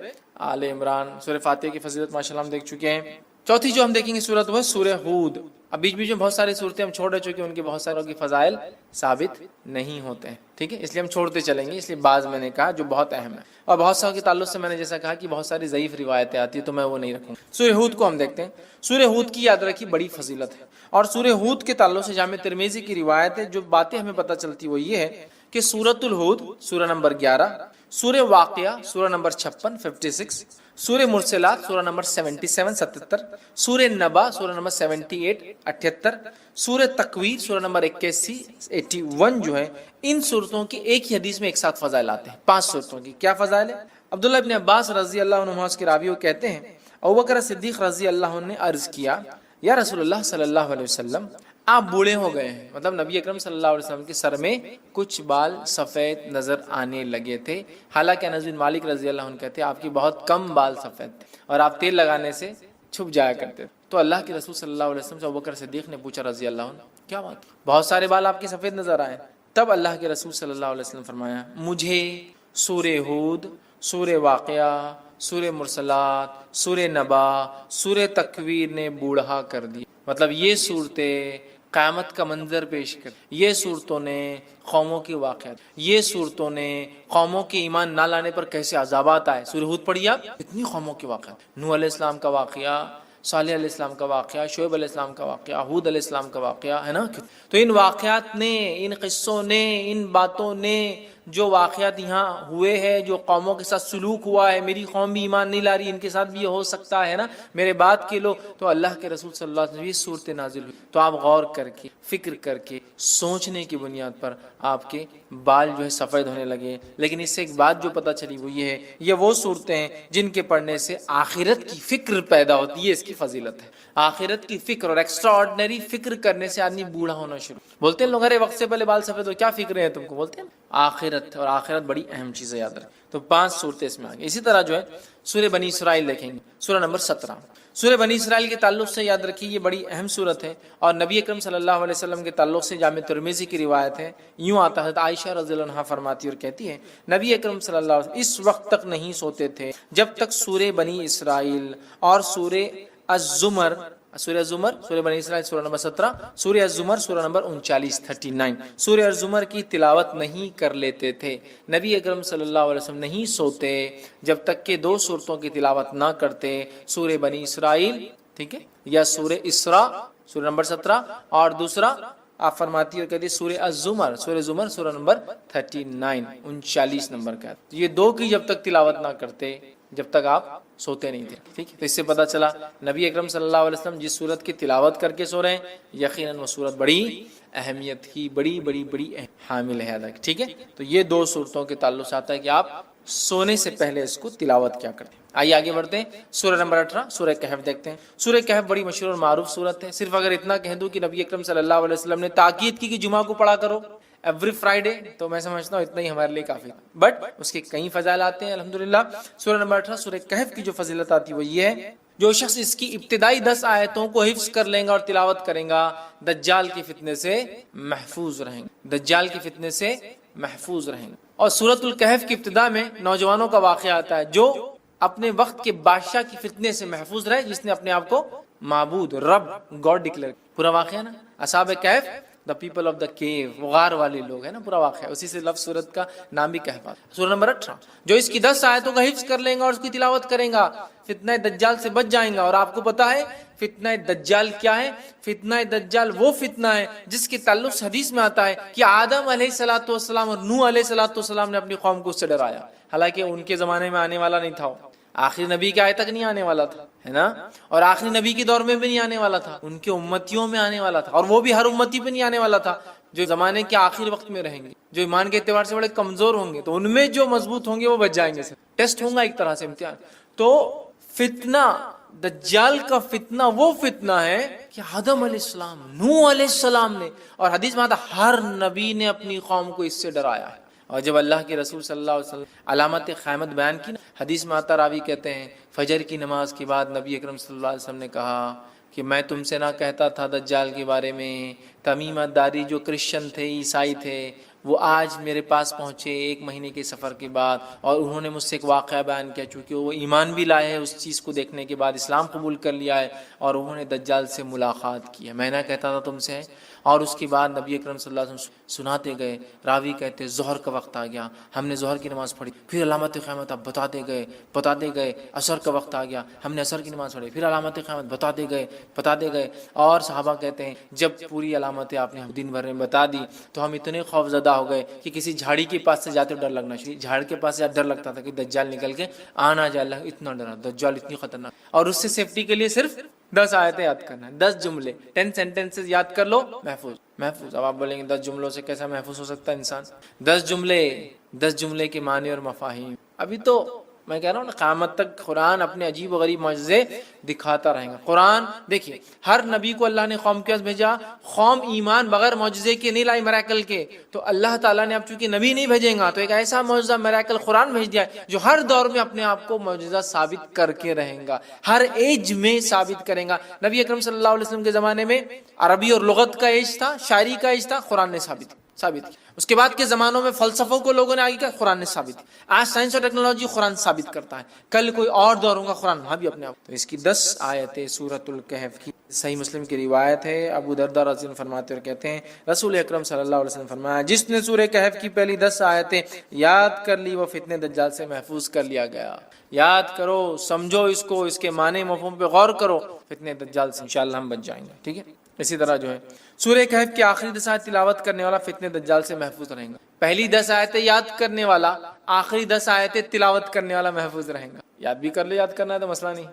آل عمران. سورہ فاتحہ کی فضیلت ماشاءاللہ ہم دیکھ چکے ہیں. چوتھی جو ہم دیکھیں گے صورت وہ ہے سورہ ہود. اب بیچ میں بہت ساری صورتیں ہم چھوڑ چکے ہیں, ان کے بہت ساروں کی فضائل ثابت نہیں ہوتے ہیں, ٹھیک ہے, اس لیے ہم چھوڑتے چلیں گے. اس لیے بعض میں نے کہا جو بہت اہم ہے, اور بہت ساروں کے تعلق سے میں نے جیسا کہا کہ بہت ساری ضعیف روایتیں آتی ہیں, تو میں وہ نہیں رکھوں. سورہ ہود کو ہم دیکھتے ہیں. سورہ ہود کی یاد رکھی بڑی فضیلت ہے, اور سورہ ہود کے تعلق سے جامع ترمذی کی روایت ہے. جو باتیں ہمیں پتہ چلتی وہ یہ ہے کہ سورۃ الہود سورہ نمبر 11, سورہ واقعہ سورہ نمبر 56 56, سورہ مرسلات سورہ نمبر 77 77, سورہ نبا سورہ نمبر 78 78, سورہ تکویر سورہ نمبر 81 81 جو ہے, ان صورتوں کی ایک ہی حدیث میں ایک ساتھ فضائل آتے ہیں. 5 صورتوں کی کیا فضائل ہے؟ عبداللہ ابن عباس رضی اللہ عنہما اس کے راوی وہ کہتے ہیں ابوبکر صدیق رضی اللہ عنہ نے عرض کیا یا رسول اللہ صلی اللہ علیہ وسلم آپ بوڑھے ہو گئے ہیں. مطلب نبی اکرم صلی اللہ علیہ وسلم کے سر میں کچھ بال سفید نظر آنے لگے تھے, حالانکہ انس بن مالک رضی اللہ عنہ کہتے ہیں آپ کی بہت کم بال سفید تھے, اور آپ تیل لگانے سے چھپ جایا کرتے. تو اللہ کے رسول صلی اللہ علیہ وسلم سے ابوبکر صدیق نے پوچھا رضی اللہ عنہ کیا بات, بہت سارے بال آپ کے سفید نظر آئے. تب اللہ کے رسول صلی اللہ علیہ وسلم فرمایا مجھے سورہ ہود, سورہ واقعہ, سورہ مرسلات, سورہ نبا, سورہ تکویر نے بوڑھا کر دیا. مطلب یہ صورتیں قیامت کا منظر پیش کر, یہ صورتوں نے قوموں کے واقعات, یہ صورتوں نے قوموں کے ایمان نہ لانے پر کیسے عذابات آئے. سورہ ہود پڑھیے آپ, اتنی قوموں کے واقعات, نوح علیہ السلام کا واقعہ, صالح علیہ السلام کا واقعہ, شعیب علیہ السلام کا واقعہ, ہود علیہ السلام کا واقعہ ہے نا. تو ان واقعات نے, ان قصوں نے, ان باتوں نے, جو واقعات یہاں ہوئے ہیں, جو قوموں کے ساتھ سلوک ہوا ہے, میری قوم بھی ایمان نہیں لا رہی, ان کے ساتھ بھی یہ ہو سکتا ہے نا, میرے بات کے لو. تو اللہ کے رسول صلی اللہ علیہ وسلم یہ صورتیں نازل ہوئی, تو آپ غور کر کے, فکر کر کے, سوچنے کی بنیاد پر آپ کے بال جو ہے سفید ہونے لگے. لیکن اس سے ایک بات جو پتہ چلی وہ یہ ہے, یہ وہ صورتیں ہیں جن کے پڑھنے سے آخرت کی فکر پیدا ہوتی ہے. اس کی فضیلت ہے آخرت کی فکر, اور ایکسٹرا آرڈنری فکر کرنے سے آدمی بوڑھا ہونا شروع. بولتے ہیں لوگ ارے وقت سے پہلے بال سفید ہو, کیا فکریں ہیں تم کو, بولتے ہیں آخرت, اور آخرت بڑی اہم چیز ہے, یاد رکھ. تو 5 صورتیں اس میں آ گئی. اسی طرح جو ہے سورہ بنی اسرائیل دیکھیں گے, سورہ نمبر 17. سورہ بنی اسرائیل کے تعلق سے یاد رکھیے یہ بڑی اہم صورت ہے, اور نبی اکرم صلی اللہ علیہ وسلم کے تعلق سے جامع ترمذی کی روایت ہے. یوں آتا ہے, عائشہ رضی اللہ عنہا فرماتی اور کہتی ہے نبی اکرم صلی اللہ علیہ وسلم اس وقت تک نہیں سوتے تھے جب تک سورہ بنی اسرائیل اور سورہ الزمر, سورہ الزمر, سورہ بنی اسرائیل سورہ نمبر 17, سورہ الزمر سورہ نمبر 39 39, سورہ الزمر کی تلاوت نہیں کر لیتے تھے. نبی اکرم صلی اللہ علیہ وسلم نہیں سوتے جب تک کہ 2 صورتوں کی تلاوت نہ کرتے, سورہ بنی اسرائیل, ٹھیک ہے, یا سورہ اسراء سورہ نمبر 17, اور دوسرا آپ فرماتی اور کہتی سورہ الزمر, سورہ زمر سورہ نمبر 39 39 نمبر کا. یہ 2 کی جب تک تلاوت نہ کرتے جب تک آپ سوتے نہیں تھے, ٹھیک ہے. تو اس سے پتہ چلا نبی اکرم صلی اللہ علیہ وسلم جس صورت کی تلاوت کر کے سو رہے ہیں یقیناً وہ صورت بڑی اہمیت کی بڑی بڑی بڑی حامل ہے, ٹھیک ہے. تو یہ 2 صورتوں کے تعلق سے آتا ہے کہ آپ سونے سے پہلے اس کو تلاوت کیا کرتے ہیں. آئیے آگے بڑھتے ہیں. سورہ نمبر 18 سورہ کہف دیکھتے ہیں. سورہ کہف بڑی مشہور اور معروف صورت ہے. صرف اگر اتنا کہہ دوں کہ نبی اکرم صلی اللہ علیہ وسلم نے تاکید کی کہ جمعہ کو پڑھا کرو ایوری فرائیڈے, تو میں سمجھتا ہوں اتنا ہی ہمارے لیے کافی. بٹ اس کے کئی فضائل آتے ہیں الحمدللہ. سورہ نمبر 18 سورہ کہف کی جو فضیلت آتی ہے وہ یہ ہے جو شخص اس کی ابتدائی 10 آیتوں کو حفظ کر لیں گا اور تلاوت کریں گا دجال کے فتنے سے محفوظ رہیں گے, دجال کے فتنے سے محفوظ رہیں گے. اور سورۃ الکہف کی ابتدا میں نوجوانوں کا واقعہ آتا ہے جو اپنے وقت کے بادشاہ کی فتنے سے محفوظ رہے جس نے اپنے آپ کو معبود, رب, گاڈ ڈکلیئر. پورا واقعہ نا, اصحاب کہف دا پیپل آف دا کیو، وہ غار والے لوگ ہیں نا، پورا واقعہ اسی سے لفظ سورت کا نام بھی کہف ہے۔ سورہ نمبر 18، جو اس کی 10 آیتوں کا حفظ کر لیں گا اور اس کی تلاوت کریں گا فتنہ دجال سے بچ جائیں گا۔ اور آپ کو پتا ہے فتنہ دجال کیا ہے؟ فتنہ دجال وہ فتنہ ہے جس کے تعلق سے حدیث میں آتا ہے کہ آدم علیہ الصلوۃ والسلام اور نوح علیہ الصلوۃ والسلام نے اپنی قوم کو اس سے ڈرایا، حالانکہ ان کے زمانے میں آنے والا نہیں تھا، آخری نبی کے آئے تک نہیں آنے والا تھا، ہے نا، اور آخری نبی کے دور میں بھی نہیں آنے والا تھا، ان کے امتیوں میں آنے والا تھا، اور وہ بھی ہر امتی پہ نہیں آنے والا تھا، جو زمانے کے آخری وقت میں رہیں گے، جو ایمان کے اعتبار سے بڑے کمزور ہوں گے، تو ان میں جو مضبوط ہوں گے وہ بچ جائیں گے، ٹیسٹ ہوگا ایک طرح سے، امتحان۔ تو فتنہ دجال کا فتنہ وہ فتنہ ہے کہ آدم علیہ السلام، نوح علیہ السلام نے، اور حدیث میں آتا ہر نبی نے اپنی قوم کو اس سے ڈرایا ہے۔ اور جب اللہ کے رسول صلی اللہ علیہ وسلم علامت قیامت بیان کی، حدیث میں آتا، راوی کہتے ہیں فجر کی نماز کے بعد نبی اکرم صلی اللہ علیہ وسلم نے کہا کہ میں تم سے نہ کہتا تھا دجال کے بارے میں، تمیمت داری جو کرسچن تھے، عیسائی تھے، وہ آج میرے پاس پہنچے 1 مہینے کے سفر کے بعد، اور انہوں نے مجھ سے ایک واقعہ بیان کیا، چونکہ وہ ایمان بھی لائے ہیں اس چیز کو دیکھنے کے بعد، اسلام قبول کر لیا ہے، اور انہوں نے دجال سے ملاقات کی ہے، میں نہ کہتا تھا تم سے۔ اور اس کے بعد نبی اکرم صلی اللہ علیہ وسلم سناتے گئے، راوی کہتے ظہر کا وقت آ گیا، ہم نے ظہر کی نماز پڑھی، پھر علامت قیامت آپ بتاتے گئے، عصر کا وقت آ گیا، ہم نے عصر کی نماز پڑھی، پھر علامت قیامت بتاتے گئے، اور صحابہ کہتے ہیں جب پوری علامتیں آپ نے دن بھر میں بتا دی تو ہم اتنے خوف زدہ ہو گئے کہ کسی جھاڑی کے پاس سے جاتے ڈر لگنا چاہیے، جھاڑ کے پاس سے ڈر لگتا تھا کہ دجال نکل کے آنا جائے، اللہ اتنا ڈرا، دجال اتنی خطرناک، اور اس سے سیفٹی کے لیے صرف 10 آیتیں یاد کرنا ہے، 10 جملے، 10 سینٹنسز یاد کر لو، محفوظ۔ اب آپ بولیں گے 10 جملوں سے کیسا محفوظ ہو سکتا ہے انسان؟ 10 جملے کے معنی اور مفاہیم، ابھی تو میں کہہ رہا ہوں نا، قیامت تک قرآن اپنے عجیب و غریب معجزے دکھاتا رہے گا۔ قرآن دیکھیے، ہر نبی کو اللہ نے قوم کے پاس بھیجا، قوم ایمان بغیر معجزے کے نہیں لائی، میریکل کے، تو اللہ تعالیٰ نے اب چونکہ نبی نہیں بھیجیں گا تو ایک ایسا معجزہ میریکل قرآن بھیج دیا ہے جو ہر دور میں اپنے آپ کو معجزہ ثابت کر کے رہیں گا، ہر ایج میں ثابت کریں گا۔ نبی اکرم صلی اللہ علیہ وسلم کے زمانے میں عربی اور لغت کا ایج تھا، شاعری کا ایج تھا، قرآن نے ثابت کیا۔ اس کے بعد کے زمانوں میں فلسفوں کو لوگوں نے آگے کیا، قرآن نے ثابت کیا۔ آج سائنس اور ٹیکنالوجی قرآن ثابت کرتا ہے، کل کوئی اور دور ہوگا قرآن وہاں بھی اپنے آپ۔ تو اس کی 10 آیتیں سورۃ الکہف کی، صحیح مسلم کی روایت ہے، ابو درداء رضی اللہ عنہ فرماتے اور کہتے ہیں رسول اکرم صلی اللہ علیہ وسلم فرمایا، جس نے سورہ کہف کی پہلی 10 آیتیں یاد کر لی وہ فتنے دجال سے محفوظ کر لیا گیا۔ یاد کرو، سمجھو اس کو، اس کے معنی مفہوم پہ غور کرو، فتنے دجال سے انشاءاللہ ہم بچ جائیں گے، ٹھیک ہے۔ اسی طرح جو ہے سورہ کہف کی آخری 10 آیت تلاوت کرنے والا فتنے دجال سے محفوظ رہے گا۔ پہلی 10 آیتیں یاد کرنے والا، آخری 10 آیتیں تلاوت کرنے والا محفوظ رہے گا۔ یاد بھی کر لے، یاد کرنا ہے تو مسئلہ نہیں۔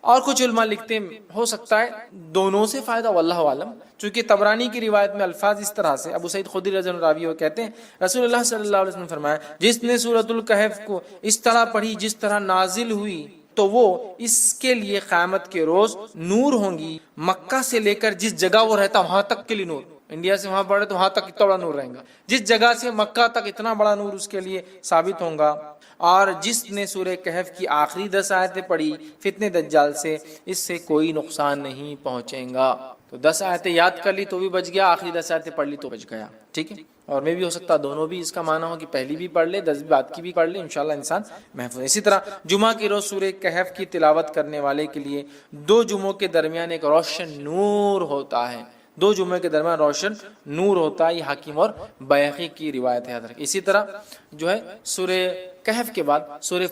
اور کچھ علماء لکھتے ہیں ہو سکتا ہے دونوں سے فائدہ، واللہ عالم، چونکہ طبرانی کی روایت میں الفاظ اس طرح سے، ابو سعید خدری رضی اللہ عنہ راوی وہ کہتے ہیں رسول اللہ صلی اللہ علیہ وسلم فرمایا، جس نے سورۃ الکہف کو اس طرح پڑھی جس طرح نازل ہوئی تو وہ اس کے لیے قیامت کے روز نور ہوں گی، مکہ سے لے کر جس جگہ وہ رہتا وہاں تک کے لیے نور، انڈیا سے وہاں پڑھے تو وہاں تک اتنا بڑا نور رہے گا، جس جگہ سے مکہ تک اتنا بڑا نور اس کے لیے ثابت ہوگا۔ اور جس نے سورہ کہف کی آخری 10 آیتیں پڑھی فتنے دجال سے، اس سے کوئی نقصان نہیں پہنچے گا۔ تو 10 آیتیں یاد کر لی تو بھی بچ گیا، آخری 10 آیتیں پڑھ لی تو بچ گیا، ٹھیک ہے۔ اور میں بھی ہو سکتا دونوں بھی اس کا معنی ہو کہ پہلی بھی پڑھ لے، 10 بعد کی بھی پڑھ لے، انشاءاللہ انسان محفوظ۔ اسی طرح جمعہ کی روز سورہ کہف کی تلاوت کرنے والے کے لیے 2 جمعوں کے درمیان ایک روشن نور ہوتا ہے، 2 جمعے کے درمیان روشن نور ہوتا ہے، یہ حاکم اور بیہقی کی روایت ہے، یاد رکھیں۔ اسی طرح جو ہے سورہ کہف کے بعد سورہ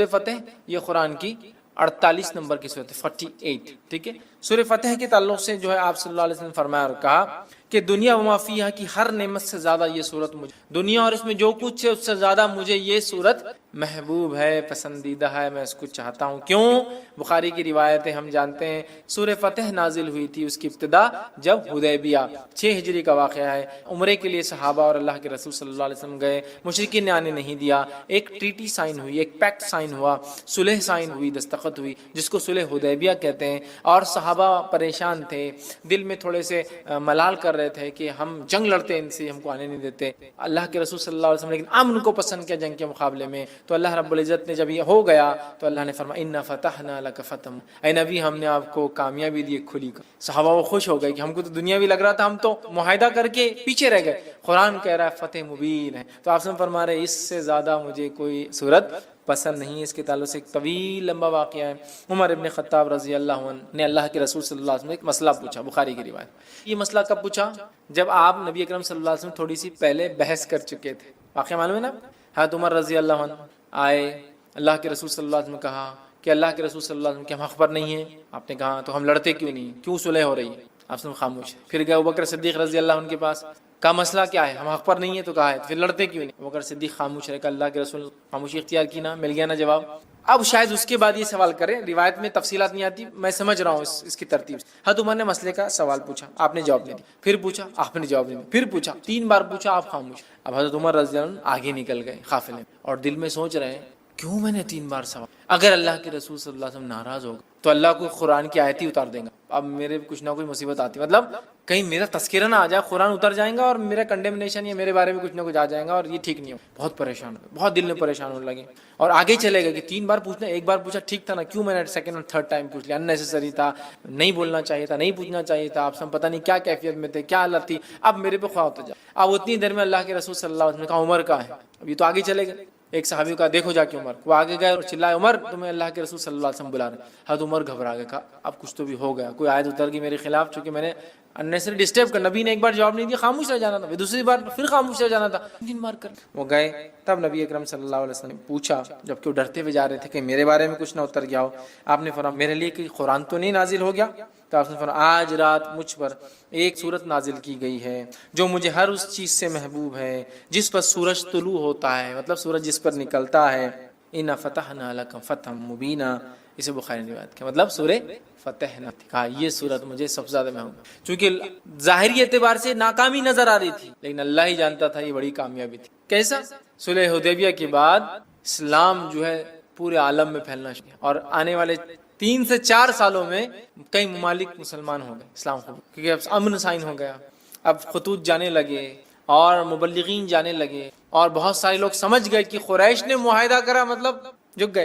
فتح یہ قرآن کی 48 نمبر کی سورت 48، ٹھیک ہے۔ سورہ فتح کے تعلق سے جو ہے آپ صلی اللہ علیہ وسلم فرمایا اور کہا کہ دنیا و ما فیہا کی ہر نعمت سے زیادہ یہ سورت مجھے، دنیا اور اس میں جو کچھ ہے اس سے زیادہ مجھے یہ سورت محبوب ہے، پسندیدہ ہے، میں اس کو چاہتا ہوں۔ کیوں؟ بخاری کی روایت ہے، ہم جانتے ہیں سورہ فتح نازل ہوئی تھی، اس کی ابتدا جب حدیبیہ 6 ہجری کا واقعہ ہے، عمرے کے لیے صحابہ اور اللہ کے رسول صلی اللہ علیہ وسلم گئے، مشرکین نے آنے نہیں دیا، ایک ٹریٹی سائن ہوئی، ایک پیکٹ سائن ہوا، صلح سائن ہوئی، دستخط ہوئی، جس کو صلح حدیبیہ کہتے ہیں۔ اور صحابہ پریشان تھے، دل میں تھوڑے سے ملال کر رہے تھے کہ ہم جنگ لڑتے ان سے، ہم کو آنے نہیں دیتے۔ اللہ کے رسول صلی اللہ علیہ وسلم لیکن امن کو پسند کیا جنگ کے مقابلے میں، تو اللہ رب العزت نے جب یہ ہو گیا تو اللہ نے فرمایا انا فتحنا لک فتحا، اے نبی ہم نے آپ کو کامیابی دی کھلی کر۔ صحابہ وہ خوش ہو گئے کہ ہم کو تو دنیاوی لگ رہا تھا، ہم تو معاہدہ کر کے پیچھے رہ گئے، قرآن کہہ رہا ہے فتح مبین ہے۔ تو آپ سے فرما رہے اس سے زیادہ مجھے کوئی صورت پسند نہیں ہے۔ اس کے تعلق سے ایک طویل لمبا واقعہ ہے۔ عمر ابن خطاب رضی اللہ عنہ نے اللہ کے رسول صلی اللہ علیہ وسلم نے ایک مسئلہ پوچھا، بخاری کی روایت۔ یہ مسئلہ کب پوچھا؟ جب آپ نبی اکرم صلی اللہ علیہ وسلم تھوڑی سی پہلے بحث کر چکے تھے۔ واقعہ معلوم ہے نا؟ حضرت عمر رضی اللہ عنہ آئے، اللہ کے رسول صلی اللہ علیہ وسلم نے کہا کہ اللہ کے رسول صلی اللہ علیہ وسلم کے ہم حق پر نہیں ہیں۔ آپ نے کہا تو ہم لڑتے کیوں نہیں، کیوں صلح ہو رہی ہے؟ آپ سے خاموش۔ پھر گئے ابوبکر صدیق رضی اللہ عنہ کے پاس، کا مسئلہ کیا ہے؟ ہم حق پر نہیں ہے تو کہا ہے، پھر لڑتے کیوں نہیں؟ ابوبکر صدیق خاموش رہے، کہ اللہ کے رسول خاموشی اختیار کی نا، مل گیا نا جواب۔ اب شاید اس کے بعد یہ سوال کریں، روایت میں تفصیلات نہیں آتی، میں سمجھ رہا ہوں اس کی ترتیب۔ حضرت عمر نے مسئلے کا سوال پوچھا، آپ نے جواب نہیں دیا، پھر پوچھا، آپ نے جواب نہیں دیا، پھر پوچھا، 3 بار پوچھا، آپ خاموش۔ اب حضرت عمر رضی اللہ عنہ آگے نکل گئے قافلے میں، اور دل میں سوچ رہے ہیں کیوں میں نے 3 بار سوال، اگر اللہ کے رسول صلی اللہ علیہ وسلم ناراض ہوگا تو اللہ کو قرآن کی آیت ہی اتار دیں گا۔ اب میرے کچھ نہ کوئی مصیبت آتی، مطلب کہیں میرا تذکرہ نہ آ جائے، قرآن اتر جائیں گا اور میرا کنڈیمنیشن یا میرے بارے میں کچھ نہ کچھ آ جائے گا، اور یہ ٹھیک نہیں ہو۔ بہت پریشان ہو، بہت دل میں پریشان ہونے لگے، اور آگے چلے گئے کہ 3 بار پوچھنا، 1 بار پوچھا ٹھیک تھا نا، کیوں میں نے سیکنڈ اور تھرڈ ٹائم پوچھ لیا؟ اننیسیسری تھا، نہیں بولنا چاہیے تھا، نہیں پوچھنا چاہیے تھا۔ آپ سب پتہ نہیں کیا کیفیت میں تھے، کیا حالت تھی، اب میرے پہ خواہ ہوتا جا۔ اب اتنی دیر میں اللہ کے رسول صلی اللہ علیہ وسلم نے کہا عمر کہاں ہے؟ اب یہ تو آگے چلے گئے۔ ایک صحابی کا دیکھو جا کے عمر، وہ آگے گئے اور چلائے عمر تمہیں اللہ کے رسول صلی اللہ علیہ وسلم بلا رہے۔ حضرت عمر گھبرا گئے، کہا اب کچھ تو بھی ہو گیا، کوئی آیت اتر گئی میرے خلاف، چونکہ میں نے اننیسری ڈسٹرب کر، نبی نے 1 بار جواب نہیں دیا، خاموش رہ جانا تھا، دوسری بار پھر خاموش رہ جانا تھا، 3 بار کر۔ وہ گئے، تب نبی اکرم صلی اللہ علیہ وسلم نے پوچھا، جبکہ وہ ڈرتے ہوئے جا رہے تھے کہ میرے بارے میں کچھ نہ اتر گیا ہو۔ آپ نے فرمایا میرے لیے کہ قرآن تو نہیں نازل ہو گیا؟ تو آپ نے فرمایا آج رات مجھ پر ایک سورت نازل کی گئی ہے جو مجھے ہر اس چیز سے محبوب ہے جس پر سورج طلوع ہوتا ہے، مطلب سورج جس پر نکلتا ہے۔ اِنَّا فَتَحْنَا لَكَ فَتْحًا مُبِينًا، اسے بخاری نے روایت کیا، مطلب سورہ فتح نہ کہا یہ صورت مجھے سب سے زیادہ محبوب، چونکہ ظاہری اعتبار سے ناکامی نظر آ رہی تھی، لیکن اللہ ہی جانتا تھا یہ بڑی کامیابی تھی۔ کیسا؟ صلح حدیبیہ کے بعد اسلام جو ہے پورے عالم میں پھیلنا شروع، اور آنے والے 3 سے 4 سالوں میں کئی ممالک مسلمان ہو گئے اسلام کو، کیونکہ اب امن سائن ہو گیا، اب خطوط جانے لگے اور مبلغین جانے لگے، اور بہت سارے لوگ سمجھ گئے کہ قریش نے معاہدہ کرا، مطلب جھک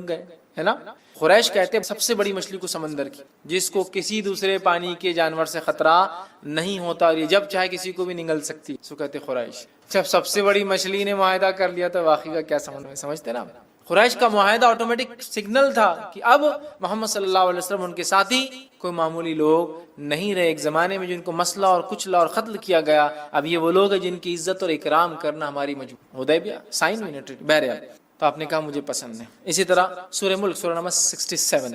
گئے ہے نا۔ قریش کہتے ہیں سب سے بڑی مچھلی کو سمندر کی، جس کو کسی دوسرے پانی کے جانور سے خطرہ نہیں ہوتا، اور یہ جب چاہے کسی کو بھی نگل سکتی، سو کہتے قریش۔ جب سب سے بڑی مچھلی نے معاہدہ کر لیا تو واقعی کا کیا سمجھتے نا۔ قریش کا معاہدہ آٹومیٹک سگنل تھا کہ اب محمد صلی اللہ علیہ وسلم ان کے ساتھی کوئی معمولی لوگ نہیں رہے۔ ایک زمانے میں جن کو مسئلہ اور کچلا اور قتل کیا گیا، اب یہ وہ لوگ ہیں جن کی عزت اور اکرام کرنا ہماری مجبوری۔ حدیبیہ سائن ہوئی نا ٹریٹی، بہرحال تو آپ نے کہا مجھے پسند ہے۔ اسی طرح سورہ ملک، سورہ نمبر 67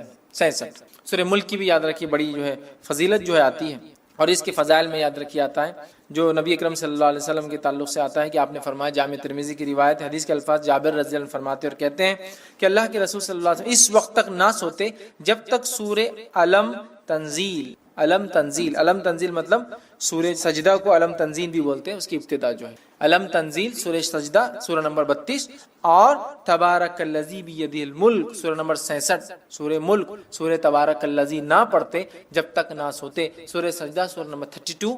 سورہ ملک کی بھی یاد رکھیے، بڑی جو ہے فضیلت جو ہے آتی ہے، اور اس کے فضائل میں یاد رکھیے آتا ہے جو نبی اکرم صلی اللہ علیہ وسلم کے تعلق سے آتا ہے کہ آپ نے فرمایا، جامع ترمذی کی روایت، حدیث کے الفاظ جابر رضی اللہ عنہ فرماتے اور کہتے ہیں کہ اللہ کے رسول صلی اللہ علیہ وسلم اس وقت تک نہ سوتے جب تک سورہ علم تنزیل مطلب سورہ سجدہ کو علم تنزیل بھی بولتے ہیں، اس کی ابتدا جو ہے علم تنزیل سورہ سجدہ سورہ نمبر 32، اور تبارک الذی بیدہ الملک سورہ نمبر 66، سورہ ملک سورہ تبارک الذی نہ پڑھتے جب تک نہ سوتے، سورہ سجدہ سورہ نمبر 32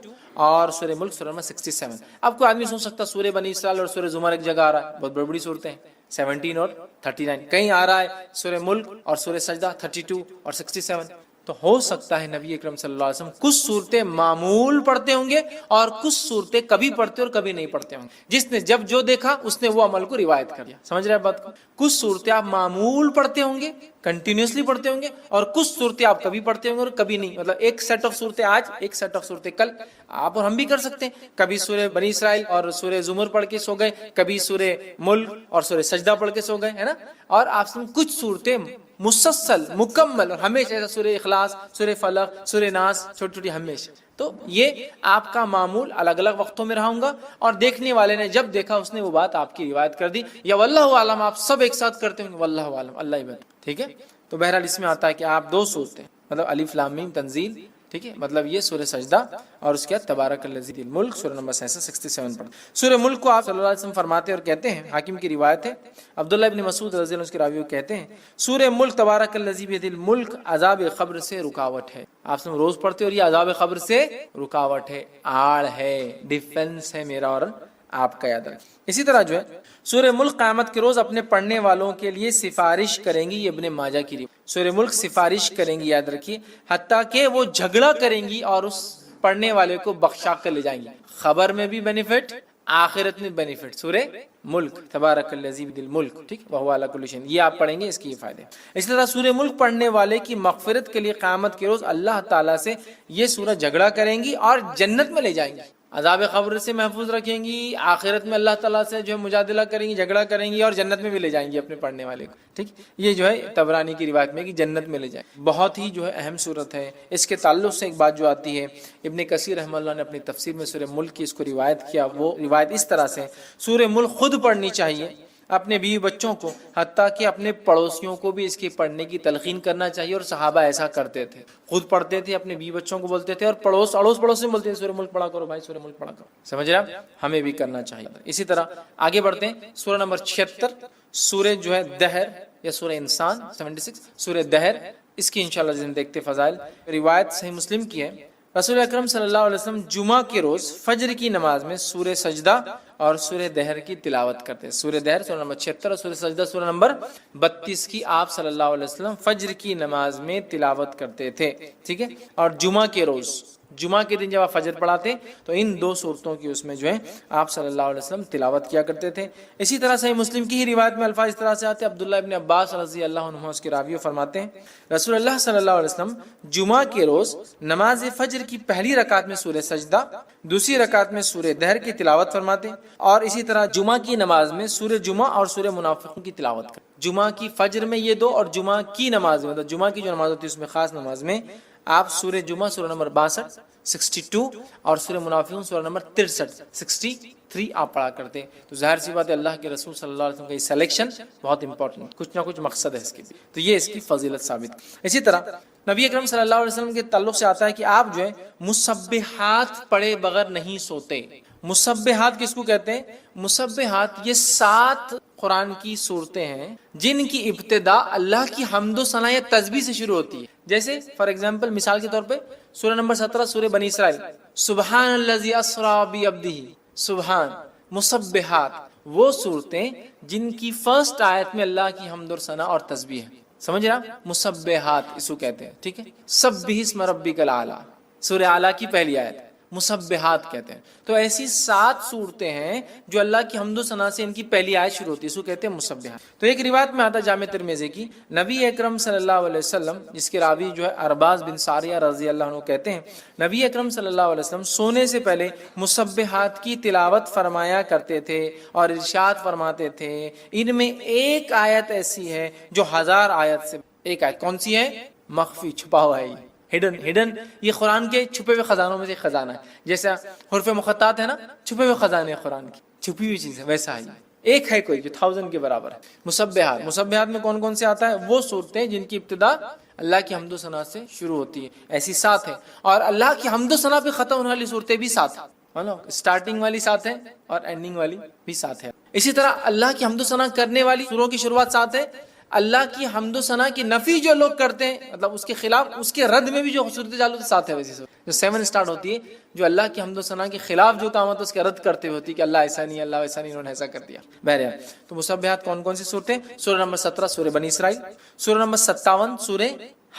اور سورہ ملک سورہ نمبر 67۔ اب کوئی آدمی سن سکتا سورہ بنی اسرائیل اور سورہ زمر ایک جگہ آ رہا ہے، بہت بڑی صورتیں ہیں، 17 اور 39، کہیں آ رہا ہے سورہ ملک اور سورہ سجدہ 32 اور 67۔ تو ہو سکتا ہے نبی اکرم صلی اللہ علیہ وسلم کچھ صورتیں معمول پڑھتے ہوں گے اور کچھ صورتیں کبھی پڑھتے اور کبھی نہیں پڑھتے ہوں گے، جس نے جب جو دیکھا اس نے وہ عمل کو روایت کر لیا۔ سمجھ رہے ہیں بات کو؟ کچھ صورتیں آپ معمول پڑھتے ہوں گے، کنٹینیوسلی پڑھتے ہوں گے، اور کچھ صورتیں آپ کبھی پڑھتے ہوں گے اور کبھی نہیں، مطلب ایک سیٹ آف صورتیں آج، ایک سیٹ آف صورتیں کل، آپ اور ہم بھی کر سکتے ہیں۔ کبھی سورہ بنی اسرائیل اور سورہ زمر پڑھ کے سو گئے، کبھی سورہ ملک اور سورہ سجدہ پڑھ کے سو گئے، ہے نا۔ اور آپ سے کچھ صورتیں مسلسل مکمل اور ہمیشہ، سورہ اخلاص، سورہ فلق، سورہ ناس، چھوٹی چھوٹی ہمیشہ۔ تو یہ آپ کا معمول الگ الگ وقتوں میں رہا ہوں گا، اور دیکھنے والے نے جب دیکھا اس نے وہ بات آپ کی روایت کر دی، یا واللہ عالم آپ سب ایک ساتھ کرتے ہوں گے، واللہ عالم، اللہ ہی بات، ٹھیک ہے۔ تو بہرحال اس میں آتا ہے کہ آپ 2 صورتیں، مطلب الف لام میم تنزیل، ٹھیک ہے، مطلب یہ سورہ سجدہ اور اس کے بعد تبارک الذی الملک سورہ نمبر 67 پڑھ۔ سورہ ملک کو آپ صلی اللہ علیہ وسلم فرماتے اور کہتے ہیں، حاکم کی روایت ہے، عبداللہ ابن مسعود رضی اللہ عنہ کے راوی کہتے ہیں سورہ ملک تبارک الذی بیدہ الملک عذاب قبر سے رکاوٹ ہے۔ آپ سے روز پڑھتے اور یہ عذاب قبر سے رکاوٹ ہے، آڑ ہے، ڈیفنس ہے میرا اور آپ کا، یاد رکھیں۔ اسی طرح جو ہے سورہ ملک قیامت کے روز اپنے پڑھنے والوں کے لیے سفارش کریں گی، یہ ابن ماجہ کی روایت، سورہ ملک سفارش کریں گی، یاد رکھیے، حتیٰ کہ وہ جھگڑا کریں گی اور اس پڑھنے والے کو بخشا کر لے جائیں گی، خبر میں بھی بینیفٹ، آخرت میں بینیفٹ۔ سورہ ملک تبارک الذی بید الملک، ٹھیک، وہو علی کل شیء، یہ آپ پڑھیں گے، اس کی یہ فائدے۔ اسی طرح سورہ ملک پڑھنے والے کی مغفرت کے لیے قیامت کے روز اللہ تعالیٰ سے یہ سورہ جھگڑا کریں گی اور جنت میں لے جائیں گی، عذاب قبر سے محفوظ رکھیں گی، آخرت میں اللہ تعالیٰ سے جو ہے مجادلہ کریں گی، جھگڑا کریں گی، اور جنت میں بھی لے جائیں گی اپنے پڑھنے والے کو، ٹھیک۔ یہ جو ہے طبرانی کی روایت میں کہ جنت میں لے جائیں، بہت ہی جو ہے اہم صورت ہے۔ اس کے تعلق سے ایک بات جو آتی ہے، ابن کثیر رحمہ اللہ نے اپنی تفسیر میں سورہ ملک کی اس کو روایت کیا، وہ روایت اس طرح سے، سورہ ملک خود پڑھنی چاہیے اپنے بیوی بچوں کو، حتیٰ کہ اپنے پڑوسیوں کو بھی اس کی پڑھنے کی تلقین کرنا چاہیے، اور صحابہ ایسا کرتے تھے، خود پڑھتے تھے، اپنے بیوی بچوں کو بولتے تھے، اور اڑوس پڑوس میں بولتے تھے سورہ ملک پڑھا کرو بھائی، سورہ ملک پڑھا کرو، سمجھ رہے ہیں؟ ہمیں بھی کرنا چاہیے۔ اسی طرح آگے بڑھتے ہیں، سورہ نمبر 76 سورہ جو ہے دہر یا سورہ انسان، 76 سورہ دہر، اس کی انشاءاللہ دیکھتے فضائل۔ روایت صحیح مسلم کی ہے، رسول اکرم صلی اللہ علیہ وسلم جمعہ کے روز فجر کی نماز میں سورہ سجدہ اور سورہ دہر کی تلاوت کرتے ہیں۔ سورہ دہر سورہ نمبر 76 اور سورہ سجدہ سورہ نمبر 32 کی آپ صلی اللہ علیہ وسلم فجر کی نماز میں تلاوت کرتے تھے، ٹھیک ہے۔ اور جمعہ کے روز، جمعہ کے دن جب آپ فجر پڑھاتے تو ان دو صورتوں کی اس میں جو ہے آپ صلی اللہ علیہ وسلم تلاوت کیا کرتے تھے۔ اسی طرح صحیح مسلم کی ہی روایت میں الفاظ اس طرح سے آتے ہیں، عبداللہ ابن عباس رضی اللہ عنہ اس کے راوی فرماتے ہیں، رسول اللہ صلی اللہ علیہ وسلم جمعہ کے روز نماز فجر کی پہلی رکعت میں سورہ سجدہ، دوسری رکعت میں سورہ دہر کی تلاوت فرماتے، اور اسی طرح جمعہ کی نماز میں سورہ جمعہ اور سورہ منافقون کی تلاوت کرتے۔ جمعہ کی فجر میں یہ دو، اور جمعہ کی نماز میں، جمعہ کی جو نماز ہوتی ہے اس میں خاص نماز میں آپ سورہ جمعہ سورہ نمبر 62 62 اور سورہ منافقون سورہ نمبر 63 63 آپ پڑھا کرتے ہیں۔ تو ظاہر سی بات ہے اللہ کے رسول صلی اللہ علیہ وسلم کا یہ سلیکشن بہت امپورٹنٹ، کچھ نہ کچھ مقصد ہے اس کے بھی، تو یہ اس کی فضیلت ثابت۔ اسی طرح نبی اکرم صلی اللہ علیہ وسلم کے تعلق سے آتا ہے کہ آپ جو ہے مسبحات پڑھے بغیر نہیں سوتے۔ مسبحات کس کو کہتے ہیں؟ مسبحات یہ 7 قرآن کی صورتیں ہیں جن کی ابتدا اللہ کی حمد و ثنا یا تسبیح سے شروع ہوتی ہے۔ جیسے فار ایگزامپل، مثال کے طور پہ سورہ نمبر 17 سورہ بنی اسرائیل، سبحان الذی اسری بعبدہ، سبحان۔ مسبحات وہ صورتیں جن کی فرسٹ آیت میں اللہ کی حمد و ثنا اور تسبیح ہے، سمجھ رہا؟ مسبحات اس کو کہتے ہیں، ٹھیک ہے۔ سبح اسم ربک الاعلی، سورہ اعلیٰ کی پہلی آیت مسبحات کہتے ہیں۔ تو ایسی 7 صورتیں ہیں جو اللہ کی حمد و ثنا سے ان کی پہلی آیت شروع ہوتی ہے، اس کو کہتے ہیں مسبحات۔ تو ایک روایت میں آتا ہے جامع ترمذی کی، نبی اکرم صلی اللہ علیہ وسلم، جس کے راوی جو ہے ارباز بن ساریہ رضی اللہ عنہ کہتے ہیں، نبی اکرم صلی اللہ علیہ وسلم سونے سے پہلے مسبحات کی تلاوت فرمایا کرتے تھے اور ارشاد فرماتے تھے، ان میں ایک آیت ایسی ہے جو 1000 آیت سے، ایک آیت کون سی ہے؟ مخفی، چھپا ہوا ہے، ہڈن، یہ قرآن کے چھپے ہوئے خزانوں میں سے خزانہ ہے۔ جیسا حروف مقطعات ہے نا، چھپے ہوئے خزانے قرآن کی، چھپی ہوئی چیز ہے، ویسا ہی ایک ہے کوئی جو 1000 کے برابر ہے۔ مسبحات میں کون کون سے آتا ہے؟ وہ صورتیں جن کی ابتدا اللہ کی حمد و ثنا سے شروع ہوتی ہے، ایسی 7 ہیں، اور اللہ کی حمد و ثنا پہ ختم ہونے والی صورتیں بھی 7 ہیں، اسٹارٹنگ والی 7 ہیں اور اینڈنگ والی بھی 7 ہے۔ اسی طرح اللہ کی حمد و ثنا کرنے والی سوروں کی شروعات 7 ہے۔ اللہ کی حمد و ثنا کی نفی جو لوگ کرتے ہیں، مطلب اس کے خلاف، اس کے رد میں بھی جو صورتیں چالو 7 ہے، ویسے جو 7 سٹارٹ ہوتی ہے، جو اللہ کی حمد و ثنا کے خلاف جو کام ہوتا ہے اس کے رد کرتے ہوتی ہے کہ اللہ ایسا نہیں، اللہ ایسا نہیں، انہوں نے ایسا کر دیا۔ بہرحال تو مسبحات کون کون سی صورتیں؟ سورہ نمبر 17 سورہ بنی اسرائیل، سورہ نمبر 57 سورہ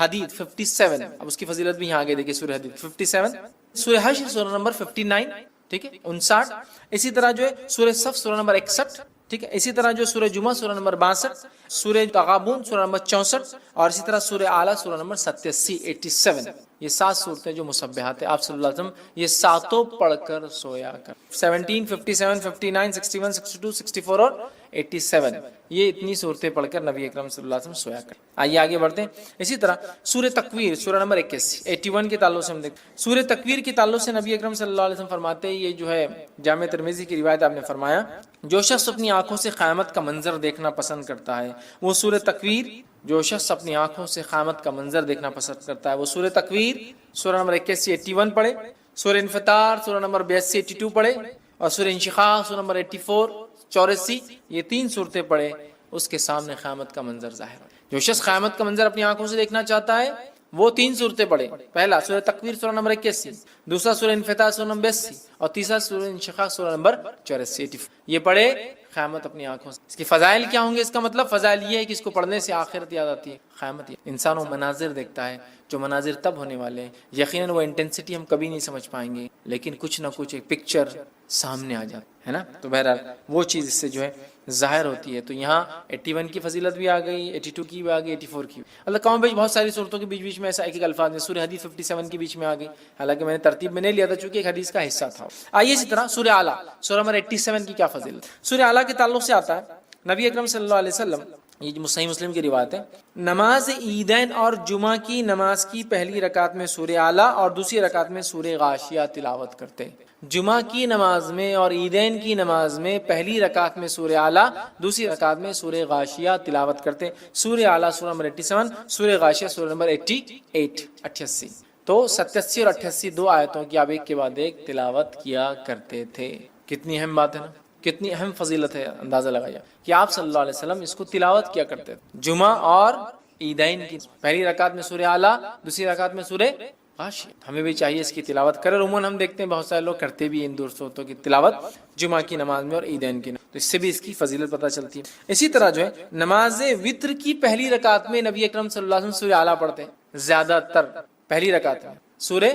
حدید 57، اب اس کی فضیلت بھی یہاں آگے دیکھیں، سورہ حدید 57، سورہ حشر سورہ نمبر 59، ٹھیک ہے، 59۔ اسی طرح جو ہے سورہ صف سورہ نمبر 61، ٹھیک ہے۔ اسی طرح جو سورہ جمعہ سورہ نمبر 62، سورہ تغابن سورہ نمبر 64، اور اسی طرح سورہ اعلیٰ سورہ نمبر 87۔ یہ 7 صورتیں جو مسبحات ہیں، آپ صلی اللہ علیہ وسلم یہ 7 پڑھ کر سویا کر۔ 17، 57، 59، 61، 62، 64 اور 87، یہ اتنی صورتیں پڑھ کر نبی اکرم صلی اللہ علیہ وسلم سویا کر۔ آئیے آگے بڑھتے ہیں۔ اسی طرح سورہ تکویر سورہ نمبر 81 کے تعلق سے ہم دیکھتے ہیں، سورہ تکویر کے تعلق سے نبی اکرم صلی اللہ علیہ وسلم فرماتے ہیں، یہ جو ہے جامع ترمذی کی روایت آپ نے فرمایا، جو شخص اپنی آنکھوں سے قیامت کا منظر دیکھنا پسند کرتا ہے وہ سورہ تکویر، جو شخص اپنی آنکھوں سے قیامت کا منظر دیکھنا پسند کرتا ہے وہ سورہ تکویر سورہ نمبر 81 پڑھے، سورہ انفطار سورہ نمبر 82 پڑھے، اور سورہ انشقاق سورہ نمبر 84 یہ 3 صورتیں پڑھے، اس کے سامنے قیامت کا منظر ظاہر ہو۔ جو شخص قیامت کا منظر اپنی آنکھوں سے دیکھنا چاہتا ہے وہ 3 صورتیں پڑھے، پہلا سورہ تکویر سورہ نمبر 81، دوسرا سورہ انفطار سورہ نمبر 82، اور تیسرا سورہ انشقاق سورہ نمبر 84۔ یہ پڑھے قیامت اپنی آنکھوں سے۔ اس کی فضائل کیا ہوں گے؟ اس کا مطلب فضائل یہ ہے کہ اس کو پڑھنے سے آخرت یاد آتی ہے، قیامت۔ انسان وہ مناظر دیکھتا ہے جو مناظر تب ہونے والے ہیں، یقیناً وہ انٹینسٹی ہم کبھی نہیں سمجھ پائیں گے، لیکن کچھ نہ کچھ ایک پکچر سامنے آ جاتا ہے نا. تو بہرحال وہ چیز اس سے جو ہے ظاہر ہوتی ہے. تو یہاں 81 کی فضیلت بھی آ گئی, 82 کی بھی آ گئی, 84 کی بھی. اللہ کام بیچ بہت ساری صورتوں کے بیچ میں ایسا ایک الفاظ میں سورہ حدید 57 کے بیچ میں آ گئی, حالانکہ میں نے ترتیب میں نہیں لیا تھا چونکہ ایک حدیث کا حصہ تھا. آئیے اسی طرح سورہ اعلیٰ, سورہ نمبر 87 کی کیا فضیلت. سورہ اعلیٰ کے تعلق سے آتا ہے نبی اکرم صلی اللہ علیہ وسلم, یہ جو صحیح مسلم کی روایت ہے, نماز عیدین اور جمعہ کی نماز کی پہلی رکعت میں سورہ اعلیٰ اور دوسری رکعت میں سورہ غاشیہ تلاوت کرتے. جمعہ کی نماز میں اور عیدین کی نماز میں پہلی رکعت میں سورہ اعلیٰ, دوسری رکعت میں سورہ غاشیہ تلاوت کرتے. سورہ اعلیٰ سورہ نمبر 87, سورہ غاشیہ سورہ نمبر 88. تو 87 اور 88 دو آیتوں کی آپ ایک کے بعد ایک تلاوت کیا کرتے تھے. کتنی اہم بات ہے نا, کتنی اہم فضیلت ہے. اندازہ لگایا کہ آپ صلی اللہ علیہ وسلم اس کو تلاوت کیا کرتے تھے جمعہ اور عیدین کی پہلی رکعت میں سورہ اعلیٰ, دوسری رکعت میں سورہ غاشیہ. ہمیں بھی چاہیے اس کی تلاوت کرے. عموماً ہم دیکھتے ہیں بہت سارے لوگ کرتے بھی ان صورتوں کی تلاوت جمعہ کی نماز میں اور عیدین کی نماز, تو اس سے بھی اس کی فضیلت پتہ چلتی ہے. اسی طرح جو ہے نماز وتر کی پہلی رکعت میں نبی اکرم صلی اللہ علیہ وسلم سورہ اعلیٰ پڑھتے ہیں. زیادہ تر پہلی رکعت میں سورہ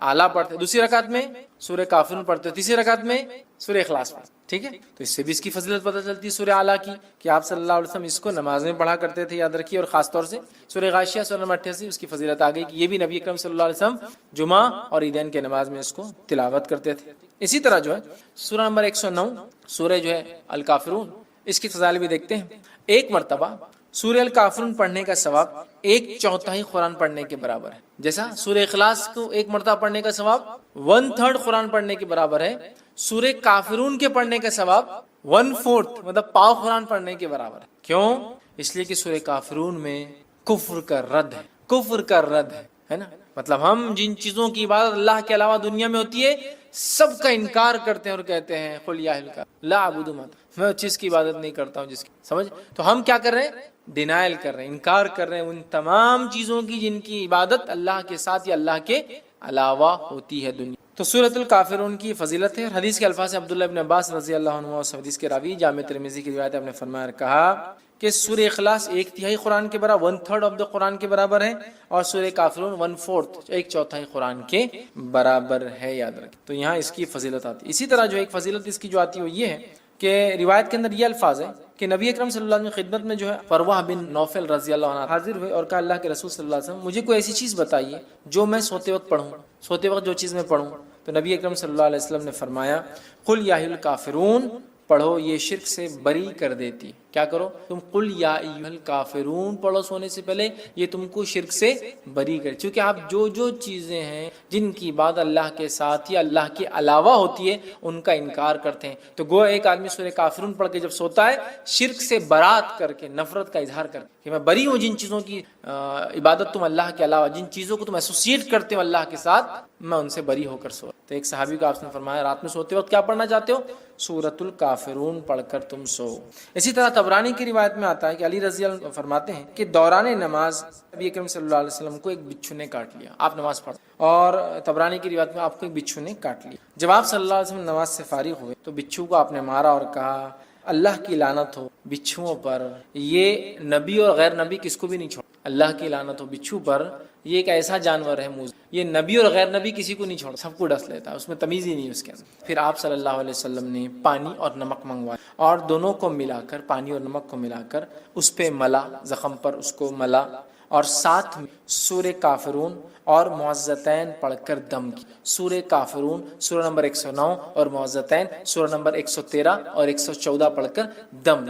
اعلیٰ پڑھتے, دوسری رکعت میں سورہ کافرون پڑھتے, تیسری رکعت میں سورہ اخلاص پڑھتے. ٹھیک ہے, تو اس سے بھی اس کی فضیلت پتہ چلتی ہے سورہ اعلیٰ کی, کہ آپ صلی اللہ علیہ وسلم اس کو نماز میں پڑھا کرتے تھے, یاد رکھیے. اور خاص طور سے سورہ غاشیہ سورہ نمبر 88 اس کی فضیلت آ گئی کہ یہ بھی نبی اکرم صلی اللہ علیہ وسلم جمعہ اور عیدین کے نماز میں اس کو تلاوت کرتے تھے. اسی طرح جو ہے سورہ نمبر 109 سورہ جو ہے الکافرون, اس کی فضائل بھی دیکھتے ہیں. ایک مرتبہ سورہ الکافرون پڑھنے کا ثواب 1/4 قرآن پڑھنے کے برابر ہے. جیسا سورہ اخلاص کو ایک مرتبہ پڑھنے کا ثواب 1/3 قرآن پڑھنے کے برابر ہے, سورہ کافرون کے پڑھنے کا ثواب 1/4 مطلب پاؤ قرآن پڑھنے کے برابر ہے. کیوں؟ اس لیے کہ سورہ کافرون میں کفر کا رد ہے, کفر کا رد ہے نا. مطلب ہم جن چیزوں کی عبادت اللہ کے علاوہ دنیا میں ہوتی ہے سب کا انکار کرتے ہیں اور کہتے ہیں قل یا اہل لا اعبد ما, میں اس چیز کی عبادت نہیں کرتا ہوں جس کی, سمجھ. تو ہم کیا کر رہے ہیں, ڈینائل کر رہے ہیں, انکار کر رہے ہیں ان تمام چیزوں کی جن کی عبادت اللہ کے ساتھ یا اللہ کے علاوہ ہوتی ہے دنیا. تو سورۃ الکافرون کی فضیلت ہے. حدیث کے الفاظ عبداللہ ابن عباس رضی اللہ عنہ, اور حدیث کے راوی جامع ترمذی کی روایت, آپ نے فرمایا کہا کہ سورہ اخلاص 1/3 قرآن کے برابر 1/3 آف دا قرآن کے برابر ہے, اور سورہ کافرون 1/4 1/4 قرآن کے برابر ہے. یاد رکھیں. تو یہاں اس کی فضیلت آتی ہے. اسی طرح جو ایک فضیلت اس کی جو آتی ہے وہ یہ ہے کہ روایت کے اندر یہ الفاظ ہے کہ نبی اکرم صلی اللہ علیہ وسلم کی خدمت میں جو ہے فروا بن نوفل رضی اللہ عنہ حاضر ہوئے اور کہا اللہ کے رسول صلی اللہ علیہ وسلم مجھے کوئی ایسی چیز بتائیے جو میں سوتے وقت پڑھوں, سوتے وقت جو چیز میں پڑھوں. تو نبی اکرم صلی اللہ علیہ وسلم نے فرمایا قل یا الکافرون پڑھو, یہ شرک سے بری کر دیتی. کیا کرو تم, قل یا ایھا الکافرون پڑھو سونے سے پہلے, یہ تم کو شرک سے بری کرے. چونکہ آپ جو چیزیں ہیں جن کی عبادت اللہ کے ساتھ یا اللہ کے علاوہ ہوتی ہے ان کا انکار کرتے ہیں. تو گویا ایک آدمی سورہ کافرون پڑھ کے جب سوتا ہے شرک سے برات کر کے, نفرت کا اظہار کر کہ میں بری ہوں جن چیزوں کی عبادت تم اللہ کے علاوہ, جن چیزوں کو تم ایسوسیٹ کرتے ہو اللہ کے ساتھ, میں ان سے بری ہو کر سو. تو ایک صحابی کو آپ نے فرمایا رات میں سوتے وقت کیا پڑھنا چاہتے ہو, سورۃ الکافرون پڑھ کر تم سو. اسی طرح طبرانی کی روایت میں آتا ہے کہ علی رضی اللہ عنہ فرماتے ہیں کہ دوران نماز نبی اکرم صلی اللہ علیہ وسلم کو ایک بچھو نے کاٹ لیا. آپ نماز پڑھ, اور طبرانی کی روایت میں آپ کو ایک بچھو نے کاٹ لیا. جب آپ صلی اللہ علیہ وسلم نماز سے فارغ ہوئے تو بچھو کو آپ نے مارا اور کہا اللہ کی لعنت ہو بچھوؤں پر, یہ نبی اور غیر نبی کس کو بھی نہیں چھوڑ. اللہ کی لعنت ہو بچھو پر, یہ ایک ایسا جانور ہے یہ نبی اور غیر نبی کسی کو نہیں چھوڑ, سب کو ڈس لیتا ہے, اس میں تمیز ہی نہیں اس کے اندر. پھر آپ صلی اللہ علیہ وسلم نے پانی اور نمک منگوایا اور دونوں کو ملا کر, پانی اور نمک کو ملا کر اس پہ ملا, زخم پر اس کو ملا, اور ساتھ میں سورہ کافرون اور معوذتین پڑھ کر دم کی. سورہ کافرون سورہ نمبر 109 اور معوذتین سورہ نمبر 113 اور 114 پڑھ کر دم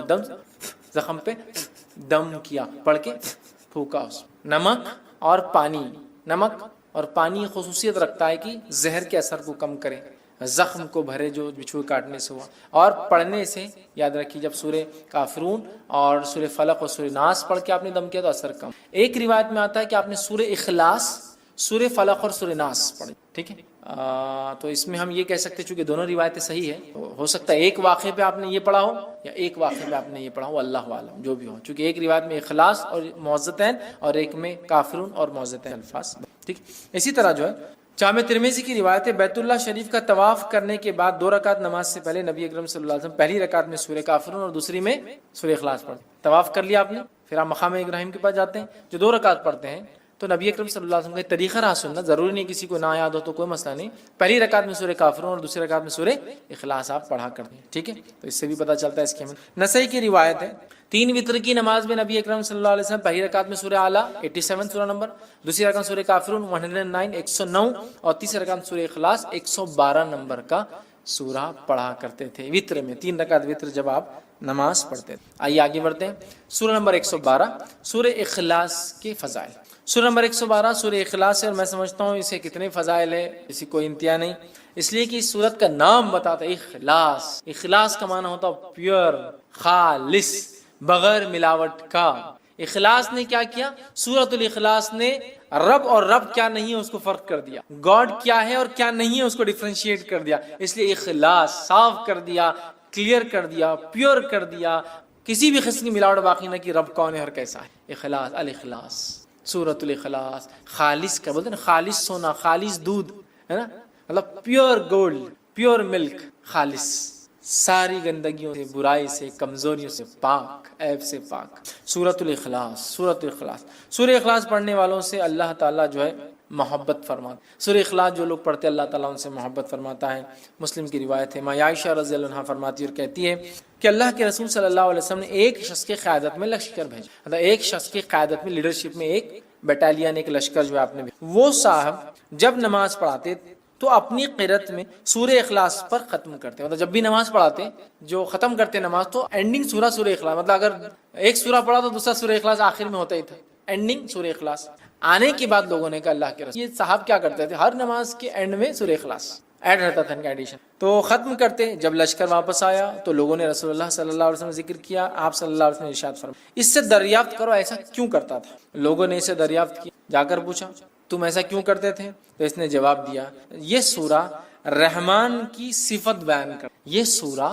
زخم پہ دم کیا, پڑھ کے پھونکا. اس نمک اور پانی خصوصیت رکھتا ہے کہ زہر کے اثر کو کم کرے, زخم کو بھرے جو بچھو کاٹنے سے ہوا. اور پڑھنے سے یاد رکھیے جب سورہ کافرون اور سورہ فلق اور سورہ ناس پڑھ کے آپ نے دم کیا تو اثر کم. ایک روایت میں آتا ہے کہ آپ نے سورہ اخلاص, سورہ فلق اور سورہ ناس پڑھی. ٹھیک ہے, تو اس میں ہم یہ کہہ سکتے چونکہ دونوں روایتیں صحیح ہے, ہو سکتا ہے ایک واقعے پہ آپ نے یہ پڑھا ہو یا ایک واقعے پہ آپ نے یہ پڑھا ہو, اللہ عالم جو بھی ہو. چونکہ ایک روایت میں اخلاص اور معوذتین اور ایک میں کافرون اور معوذتین الفاظ. ٹھیک. اسی طرح جو ہے جامع ترمذی کی روایت ہے بیت اللہ شریف کا طواف کرنے کے بعد 2 رکعت نماز سے پہلے نبی اکرم صلی اللہ علیہ وسلم پہلی رکعت میں سورہ کافرون اور دوسری میں سورہ اخلاص پڑھتے. طواف کر لیا آپ نے, پھر آپ مقام ابراہیم کے پاس جاتے ہیں, جو 2 رکعت پڑھتے ہیں تو نبی اکرم صلی اللہ علیہ وسلم کا طریقہ رہا سننا، ضروری نہیں کسی کو نہ یاد ہو تو کوئی مسئلہ نہیں، پہلی رکعت میں سورہ کافرون اور دوسری رکعت میں سورہ اخلاص آپ پڑھا کرتے ہیں، ٹھیک ہے؟ تو اس سے بھی پتہ چلتا ہے اس کی اہمیت۔ نسائی کی روایت ہے 3 وتر کی نماز میں نبی اکرم صلی اللہ علیہ وسلم پہلی رکعت میں سورہ اعلیٰ 87 سورہ نمبر، دوسری رکعت سورہ کافرون 109 109 اور تیسری رکعت میں سورہ اخلاص 112 نمبر کا سورہ پڑھا کرتے تھے وتر میں، 3 رکعت وتر جب آپ نماز پڑھتے تھے۔ آئیے آگے بڑھتے ہیں، سورہ نمبر 112 سورہ اخلاص کے فضائل۔ سورہ نمبر 112 سورہ اخلاص ہے، اور میں سمجھتا ہوں اسے کتنے فضائل ہے، اسی کوئی انتہا نہیں، اس لیے کہ اس سورت کا نام بتاتا ہے اخلاص۔ اخلاص کا معنی ہوتا ہے پیور، خالص، بغیر ملاوٹ کا۔ اخلاص نے کیا کیا؟ سورۃ الاخلاص نے رب اور رب کیا نہیں ہے اس کو فرق کر دیا، گاڈ کیا ہے اور کیا نہیں ہے اس کو ڈیفرینشیٹ کر دیا، اس لیے اخلاص صاف کر دیا، کلیئر کر دیا، پیور کر دیا، کسی بھی قسم کی ملاوٹ باقی نہ کی، رب کون ہے اور کیسا ہے۔ اخلاص، الاخلاص، سورۃ الاخلاص، خالص کا بولتے ہیں نا، خالص سونا، خالص دودھ ہے نا، مطلب پیور گولڈ، پیور ملک، خالص، ساری گندگیوں سے، برائی سے، کمزوریوں سے پاک، عیب سے پاک۔ سورۃ الاخلاص، سورۃ الاخلاص، سورہ اخلاص پڑھنے والوں سے اللہ تعالیٰ جو ہے محبت فرماتا۔ سورہ اخلاص جو لوگ پڑھتے ہیں اللہ تعالیٰ ان سے محبت فرماتا ہے۔ مسلم کی روایت ہے، ماں عائشہ رضی اللہ عنہا فرماتی اور کہتی ہے کہ اللہ کے رسول صلی اللہ علیہ وسلم نے ایک شخص کی قیادت میں لشکر بھیجا، مطلب ایک شخص کی قیادت میں، لیڈرشپ میں ایک بٹالین، ایک لشکر جو ہے آپ نے بھیجا۔ وہ صاحب جب نماز پڑھاتے تو اپنی قرأت میں سورہ اخلاص پر ختم کرتے، مطلب جب بھی نماز پڑھاتے جو ختم کرتے نماز تو اینڈنگ سورہ اخلاص، مطلب اگر ایک سورہ پڑھا تو دوسرا سورہ اخلاص آخر میں ہوتا ہی تھا، اینڈنگ سورہ اخلاص۔ آنے کے بعد لوگوں نے کہا اللہ کے رسول، یہ صاحب کیا کرتے تھے، ہر نماز کے اینڈ میں سورہ اخلاص ایڈ رہتا تھا ان کا ایڈیشن، تو ختم کرتے۔ جب لشکر واپس آیا تو لوگوں نے رسول اللہ صلی اللہ علیہ وسلم ذکر کیا، آپ صلی اللہ علیہ وسلم نے ارشاد فرمایا اس سے دریافت کرو ایسا کیوں کرتا تھا۔ لوگوں نے اسے دریافت کیا، جا کر پوچھا تم ایسا کیوں کرتے تھے، تو اس نے جواب دیا یہ سورہ رحمان کی صفت بیان کر، یہ سورہ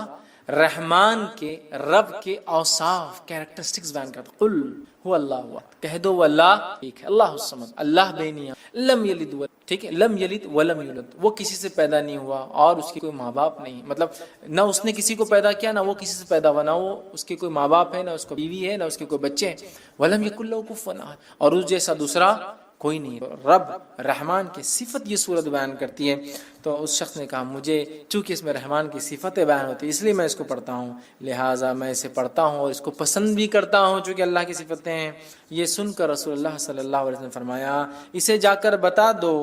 رحمان کے، رب کے اوصاف، کیریکٹرسٹکس بیان کرتا۔ قل هو اللہ، کہہ دو وہ اللہ ایک ہے، اللہ الصمد، اللہ بے نیا، لم یلد، ٹھیک ہے، لم یلد ولم یولد، وہ کسی سے پیدا نہیں ہوا اور اس کے کوئی ماں باپ نہیں، مطلب نہ اس نے کسی کو پیدا کیا، نہ وہ کسی سے پیدا ہوا، نہ وہ اس کے کوئی ماں باپ ہے، نہ اس کو بیوی ہے، نہ اس کے کوئی بچے ہیں، ولم یکن لہ کفوا احد، اور اس جیسا دوسرا کوئی نہیں۔ رب رحمان کی صفت یہ صورت بیان کرتی ہے، تو اس شخص نے کہا مجھے چونکہ اس میں رحمان کی صفتیں بیان ہوتی ہیں اس لیے میں اس کو پڑھتا ہوں، لہٰذا میں اسے پڑھتا ہوں اور اس کو پسند بھی کرتا ہوں چونکہ اللہ کی صفتیں ہیں۔ یہ سن کر رسول اللہ صلی اللہ علیہ وسلم نے فرمایا اسے جا کر بتا دو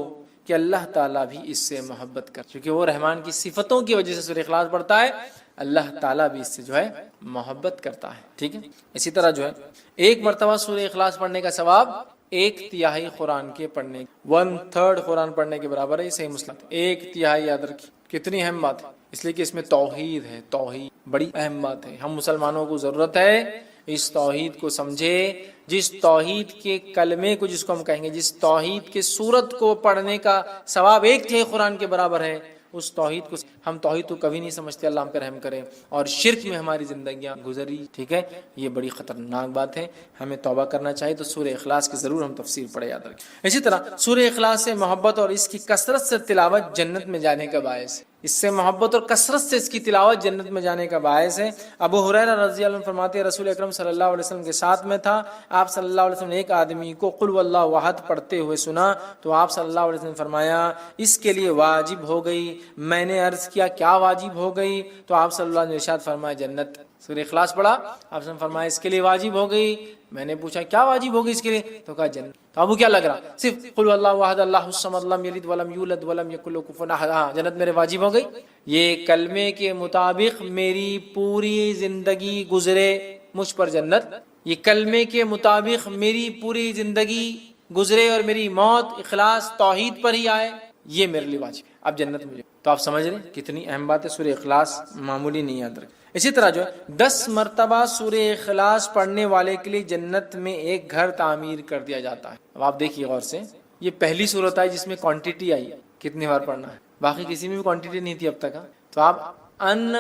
کہ اللہ تعالیٰ بھی اس سے محبت کر، کیونکہ وہ رحمان کی صفتوں کی وجہ سے سورہ اخلاص پڑھتا ہے، اللہ تعالیٰ بھی اس سے جو ہے محبت کرتا ہے، ٹھیک ہے۔ اسی طرح جو ہے ایک مرتبہ سورہ اخلاص پڑھنے کا ثواب 1/3 قرآن کے پڑھنے، 1/3 قرآن پڑھنے کے برابر ہے، یہ صحیح مسلم، 1/3 یاد رکھیے، کتنی اہم بات ہے، اس لیے کہ اس میں توحید ہے، توحید بڑی اہم بات ہے، ہم مسلمانوں کو ضرورت ہے اس توحید کو سمجھے، جس توحید کے کلمے کو، جس کو ہم کہیں گے، جس توحید کے سورت کو پڑھنے کا ثواب 1/3 قرآن کے برابر ہے، اس توحید کو ہم توحید کو کبھی نہیں سمجھتے، اللہ ہم پہ رحم کرے، اور شرک میں ہماری زندگیاں گزری، ٹھیک ہے، یہ بڑی خطرناک بات ہے، ہمیں توبہ کرنا چاہیے۔ تو سورہ اخلاص کی ضرور ہم تفسیر پڑھے، یاد رکھیں۔ اسی طرح سورہ اخلاص سے محبت اور اس کی کثرت سے تلاوت جنت میں جانے کا باعث ہے، اس سے محبت اور کثرت سے اس کی تلاوت جنت میں جانے کا باعث ہے۔ ابو ہریرہ رضی اللہ عنہ فرماتے ہیں رسول اکرم صلی اللہ علیہ وسلم کے ساتھ میں تھا، آپ صلی اللہ علیہ وسلم نے ایک آدمی کو قل واللہ احد پڑھتے ہوئے سنا، تو آپ صلی اللہ علیہ وسلم نے فرمایا اس کے لیے واجب ہو گئی۔ میں نے عرض کیا کیا واجب ہو گئی، تو آپ صلی اللہ علیہ وسلم نے ارشاد فرمایا جنت۔ سورہ اخلاص پڑھا، آپ نے فرمایا اس کے لیے واجب ہو گئی۔ میں نے پوچھا کیا واجب ہوگی اس کے لیے، تو کہا جنت۔ تو ابو کیا لگ رہا، صرف قل اللہ احد اللہ الصمد لم یلد ولم یولد ولم یکن لہ کفوا احد، ہاں جنت میرے واجب ہو گئی، یہ کلمے کے مطابق میری پوری زندگی گزرے مجھ پر جنت، یہ کلمے کے مطابق میری پوری زندگی گزرے اور میری موت اخلاص توحید پر ہی آئے، یہ میرے لیے واجب ہے، اب جنت مجھے۔ تو آپ سمجھ رہے ہیں کتنی اہم بات ہے، سورہ اخلاص معمولی نہیں، یاد رکھیں۔ اسی طرح جو ہے 10 مرتبہ سورہ اخلاص پڑھنے والے کے لیے جنت میں ایک گھر تعمیر کر دیا جاتا ہے۔ اب آپ دیکھیے غور سے، یہ پہلی صورت آئی جس میں کوانٹٹی آئی، کتنی بار پڑھنا ہے، باقی کسی میں بھی کوانٹٹی نہیں تھی اب تک، تو آپ ان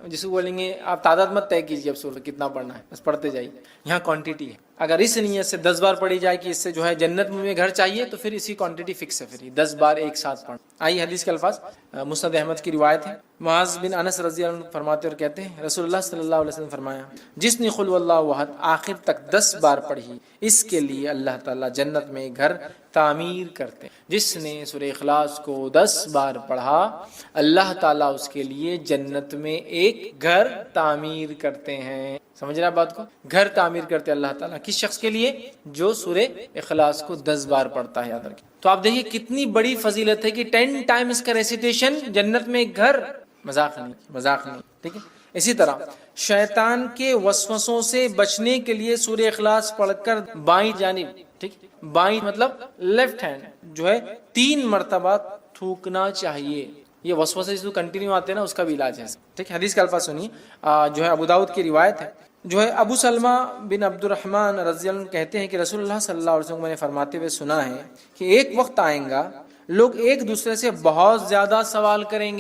جس کو بولیں گے آپ تعداد مت طے کیجیے اب سورہ کتنا پڑھنا ہے، بس پڑھتے جائیے، یہاں کوانٹٹی ہے. اگر اس نیت سے 10 بار پڑھی جائے کہ اس سے جو ہے جنت میں گھر چاہیے تو پھر اسی کوانٹٹی فکس ہے، پھر 10 بار ایک ساتھ پڑھ. آئیے حدیث کے الفاظ. مسند احمد کی روایت ہے. معاذ بن انس رضی اللہ عنہ فرماتے اور کہتے ہیں رسول اللہ صلی اللہ علیہ وسلم فرمایا جس نے قل واللہ احد آخر تک 10 بار پڑھی اس کے لیے اللہ تعالیٰ جنت میں گھر تعمیر کرتے ہیں. جس نے سورہ اخلاص کو 10 بار پڑھا اللہ تعالیٰ اس کے لیے جنت میں ایک گھر تعمیر کرتے ہیں. سمجھ رہے ہیں بات کو؟ گھر تعمیر کرتے ہیں اللہ تعالیٰ کس شخص کے لیے؟ جو سورہ اخلاص کو 10 بار پڑھتا ہے. یاد رکھیں. تو آپ دیکھیے کتنی بڑی فضیلت ہے کہ 10 ٹائمز کا ریسیٹیشن جنت میں ایک گھر. مذاق نہیں. ٹھیک ہے. اسی طرح شیطان کے وسوسوں سے بچنے کے لیے سورہ اخلاص پڑھ کر بائیں جانب، ٹھیک، بائیں مطلب لیفٹ ہینڈ جو ہے 3 مرتبہ تھوکنا چاہیے. یہ وسوسے جو کنٹینیو آتے ہیں نا اس کا بھی علاج ہے. ٹھیک. حدیث کا الفاظ سنیے. جو ہے ابو داؤد کی روایت ہے. جو ہے ابو سلمہ بن عبد الرحمن رضی اللہ عنہ کہتے ہیں کہ رسول اللہ صلی اللہ علیہ وسلم نے فرماتے ہوئے سنا ہے کہ ایک وقت آئیں گا لوگ ایک دوسرے سے بہت زیادہ سوال کریں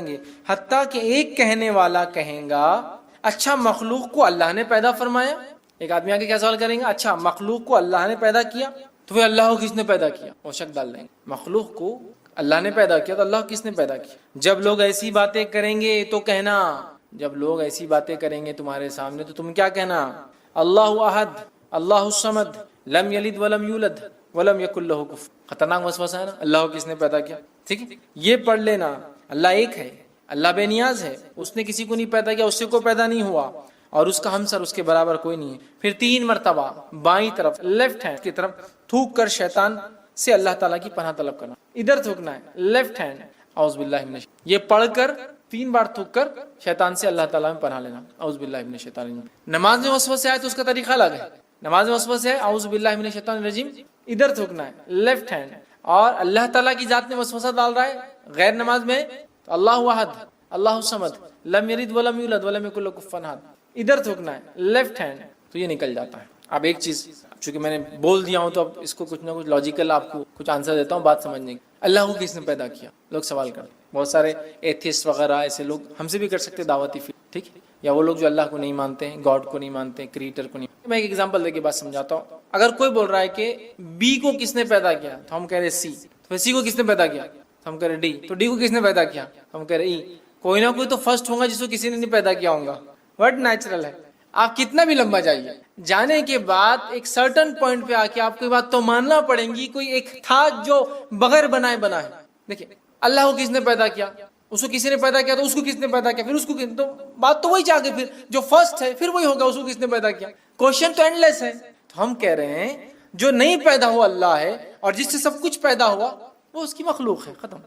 گے حتیٰ کہ ایک کہنے والا کہیں گا اچھا مخلوق کو اللہ نے پیدا فرمایا. ایک آدمی آگے کیا سوال کریں گے؟ اچھا مخلوق کو اللہ نے پیدا کیا تو پھر اللہ کو کس نے پیدا کیا؟ وہ شک ڈال لیں گے. مخلوق کو اللہ نے پیدا کیا تو اللہ کو کس نے پیدا کیا؟ جب لوگ ایسی باتیں کریں گے تو کہنا، جب لوگ ایسی باتیں کریں گے تمہارے سامنے تو تم کیا کہنا؟ اللہ احد اللہ الصمد لم یلد ولم یولد ولم یکن لہ کفوا. خطرناک وسوسہ ہے نا. اللہ کو کس نے پیدا کیا؟ ٹھیک ہے. یہ پڑھ لینا. اللہ ایک ہے، اللہ بے نیاز ہے، اس نے کسی کو نہیں پیدا کیا، اس سے کوئی پیدا نہیں ہوا اور اس کا ہمسر اس کے برابر کوئی نہیں ہے. پھر 3 مرتبہ بائیں طرف لیفٹ ہینڈ کی طرف تھوک کر شیطان سے اللہ تعالیٰ کی پناہ طلب کرنا. ادھر تھوکنا ہے لیفٹ ہینڈ. اعوذ باللہ من الشیطان. یہ پڑھ کر 3 بار تھوک کر شیطان سے اللہ تعالیٰ میں پناہ لینا. اعوذ باللہ من الشیطان الرجیم. نماز میں وسوسے آئے تو اس کا طریقہ الگ ہے. نماز میں وسوسے ہے اعوذ باللہ من الشیطان الرجیم ادھر تھوکنا ہے لیفٹ ہینڈ. اور اللہ تعالیٰ کی ذات میں وسوسہ ڈال رہا ہے غیر نماز میں تو اللہ احد اللہ الصمد لم یلد ولم یولد ولم یکن لہ کفوا احد ادھر تھوکنا ہے لیفٹ ہینڈ. تو یہ نکل جاتا ہے. اب ایک چیز چونکہ میں نے بول دیا ہوں تو اب اس کو کچھ نہ کچھ لاجیکل آپ کو کچھ آنسر دیتا ہوں بات سمجھنے کی. اللہ کو کس نے پیدا کیا؟ لوگ سوال کرتے ہیں. بہت سارے ایتھیسٹ وغیرہ ایسے لوگ ہم سے بھی کر سکتے دعوتی فیلڈ. ٹھیک ہے. یا وہ لوگ جو اللہ کو نہیں مانتے ہیں، گاڈ کو نہیں مانتے، کریٹر کو نہیں. میں ایک ایگزامپل دے کے بات سمجھاتا ہوں. اگر کوئی بول رہا ہے کہ بی کو کس نے پیدا کیا تو ہم کہہ رہے سی. تو سی کو کس نے پیدا کیا تو ہم کہہ رہے ڈی. تو ڈی کو کس نے پیدا کیا تو ہم کہہ رہے ای. کوئی نہ کوئی تو فرسٹ ہوگا جس کو کسی نے نہیں پیدا کیا ہوگا. ورڈ نیچرل ہے. آپ کتنا بھی لمبا جائیے جانے کے بعد ایک سرٹن پوائنٹ پہ آ کے آپ کو یہ بات تو ماننا پڑے گی کوئی ایک تھا جو بغیر بنائے بنا ہے. دیکھیں اللہ کو کس نے پیدا کیا، اس کو کسی نے پیدا کیا تو اس کو کس نے پیدا کیا، پھر اس کو تو بات تو وہی چاہ کے پھر جو فرسٹ ہے پھر وہی ہوگا اس کو کس نے پیدا کیا. کوشچن تو اینڈلیس ہے. تو ہم کہہ رہے ہیں جو نہیں پیدا ہوا اللہ ہے اور جس سے سب کچھ پیدا ہوا وہ اس کی مخلوق ہے. ختم.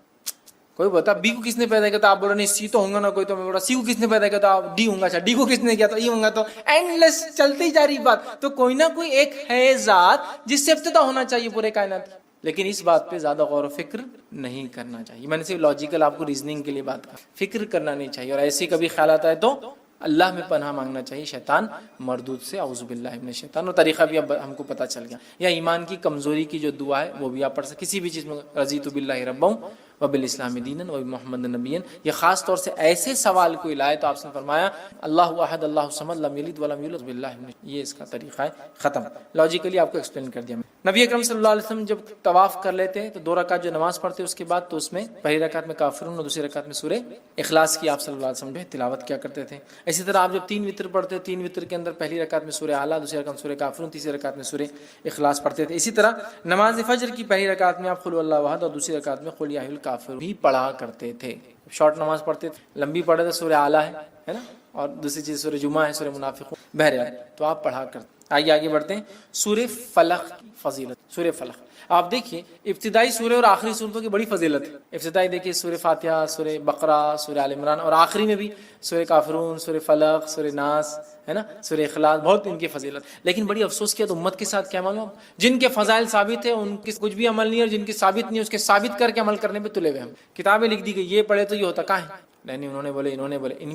کوئی بتا بی کو کس نے پیدا کیا تو آپ بول رہے نہیں سی تو ہوں گا نا کوئی. تو میں بول رہا سی کو کس نے پیدا کیا تو آپ ڈی ہوں گا. اچھا ڈی کو کس نے کیا تو ای ہوں گا. تو اینڈلیس چلتی جا رہی بات. تو کوئی نہ کوئی ایک ہے ذات جس سے ابتدا ہونا چاہیے پورے کائنات. لیکن اس بات پہ زیادہ غور و فکر نہیں کرنا چاہیے. میں نے صرف لاجیکل آپ کو ریزننگ کے لیے بات کر. فکر کرنا نہیں چاہیے. اور ایسے کبھی خیالات آئے تو اللہ میں پناہ مانگنا چاہیے شیطان مردود سے. اعوذ باللہ من الشیطان. اور طریقہ بھی اب ہم کو پتہ چل گیا. یا ایمان کی کمزوری کی جو دعا ہے وہ بھی آپ پڑھ سکتے. کسی بھی چیز میں رضیت باللہ ربا وبالاسلام دینا وبمحمد نبیا. یہ خاص طور سے ایسے سوال کوئی لائے تو آپ سے فرمایا اللہ احد اللہ الصمد لم یلد ولم یولد باللہ. یہ اس کا طریقہ ہے. ختم. لاجیکلی آپ کو ایکسپلین کر دیا. نبی اکرم صلی اللہ علیہ وسلم جب طواف کر لیتے ہیں تو 2 رکعت جو نماز پڑھتے اس کے بعد تو اس میں پہلی رکعت میں کافرون اور دوسری رکعت میں سورہ اخلاص کی آپ صلی اللہ علیہ وسلم جو تلاوت کیا کرتے تھے. اسی طرح آپ جب 3 وتر پڑھتے 3 وتر کے اندر پہلی رکعت میں سورہ اعلیٰ، دوسری رکعت میں سورہ کافرون، تیسری رکعت میں سورہ اخلاص پڑھتے تھے. اسی طرح نماز فجر کی پہلی رکعت میں آپ قل اللہ احد اور دوسری رکعت میں قل یا ایھا الکافرون بھی پڑھا کرتے تھے. شارٹ نماز پڑھتے تھے، لمبی پڑھے تو سورہ اعلیٰ ہے نا، اور دوسری چیز سورہ جمعہ ہے، سورہ منافقون. بہرحال تو آپ پڑھا کرتے. آئیے آگے بڑھتے ہیں. سورہ فلق کی فضیلت. سورہ فلق آپ دیکھیے ابتدائی سورہ اور آخری سورتوں کی بڑی فضیلت ہے. ابتدائی دیکھیے سورہ فاتحہ، سورہ بقرہ، سورہ آل عمران، اور آخری میں بھی سورہ کافرون، سورہ فلق، سورہ ناس ہے نا، سورہ اخلاص. بہت ان کی فضیلت. لیکن بڑی افسوس کیا تو امت کے ساتھ کیا معلوم، جن کے فضائل ثابت ہیں ان کے کچھ بھی عمل نہیں، اور جن کے ثابت نہیں اس کے ثابت کر کے عمل کرنے پہ تلے ہوئے ہم. کتابیں لکھ دی گئی یہ پڑھے تو یہ ہوتا. کہاں ہے؟ نہیں انہوں نے بولے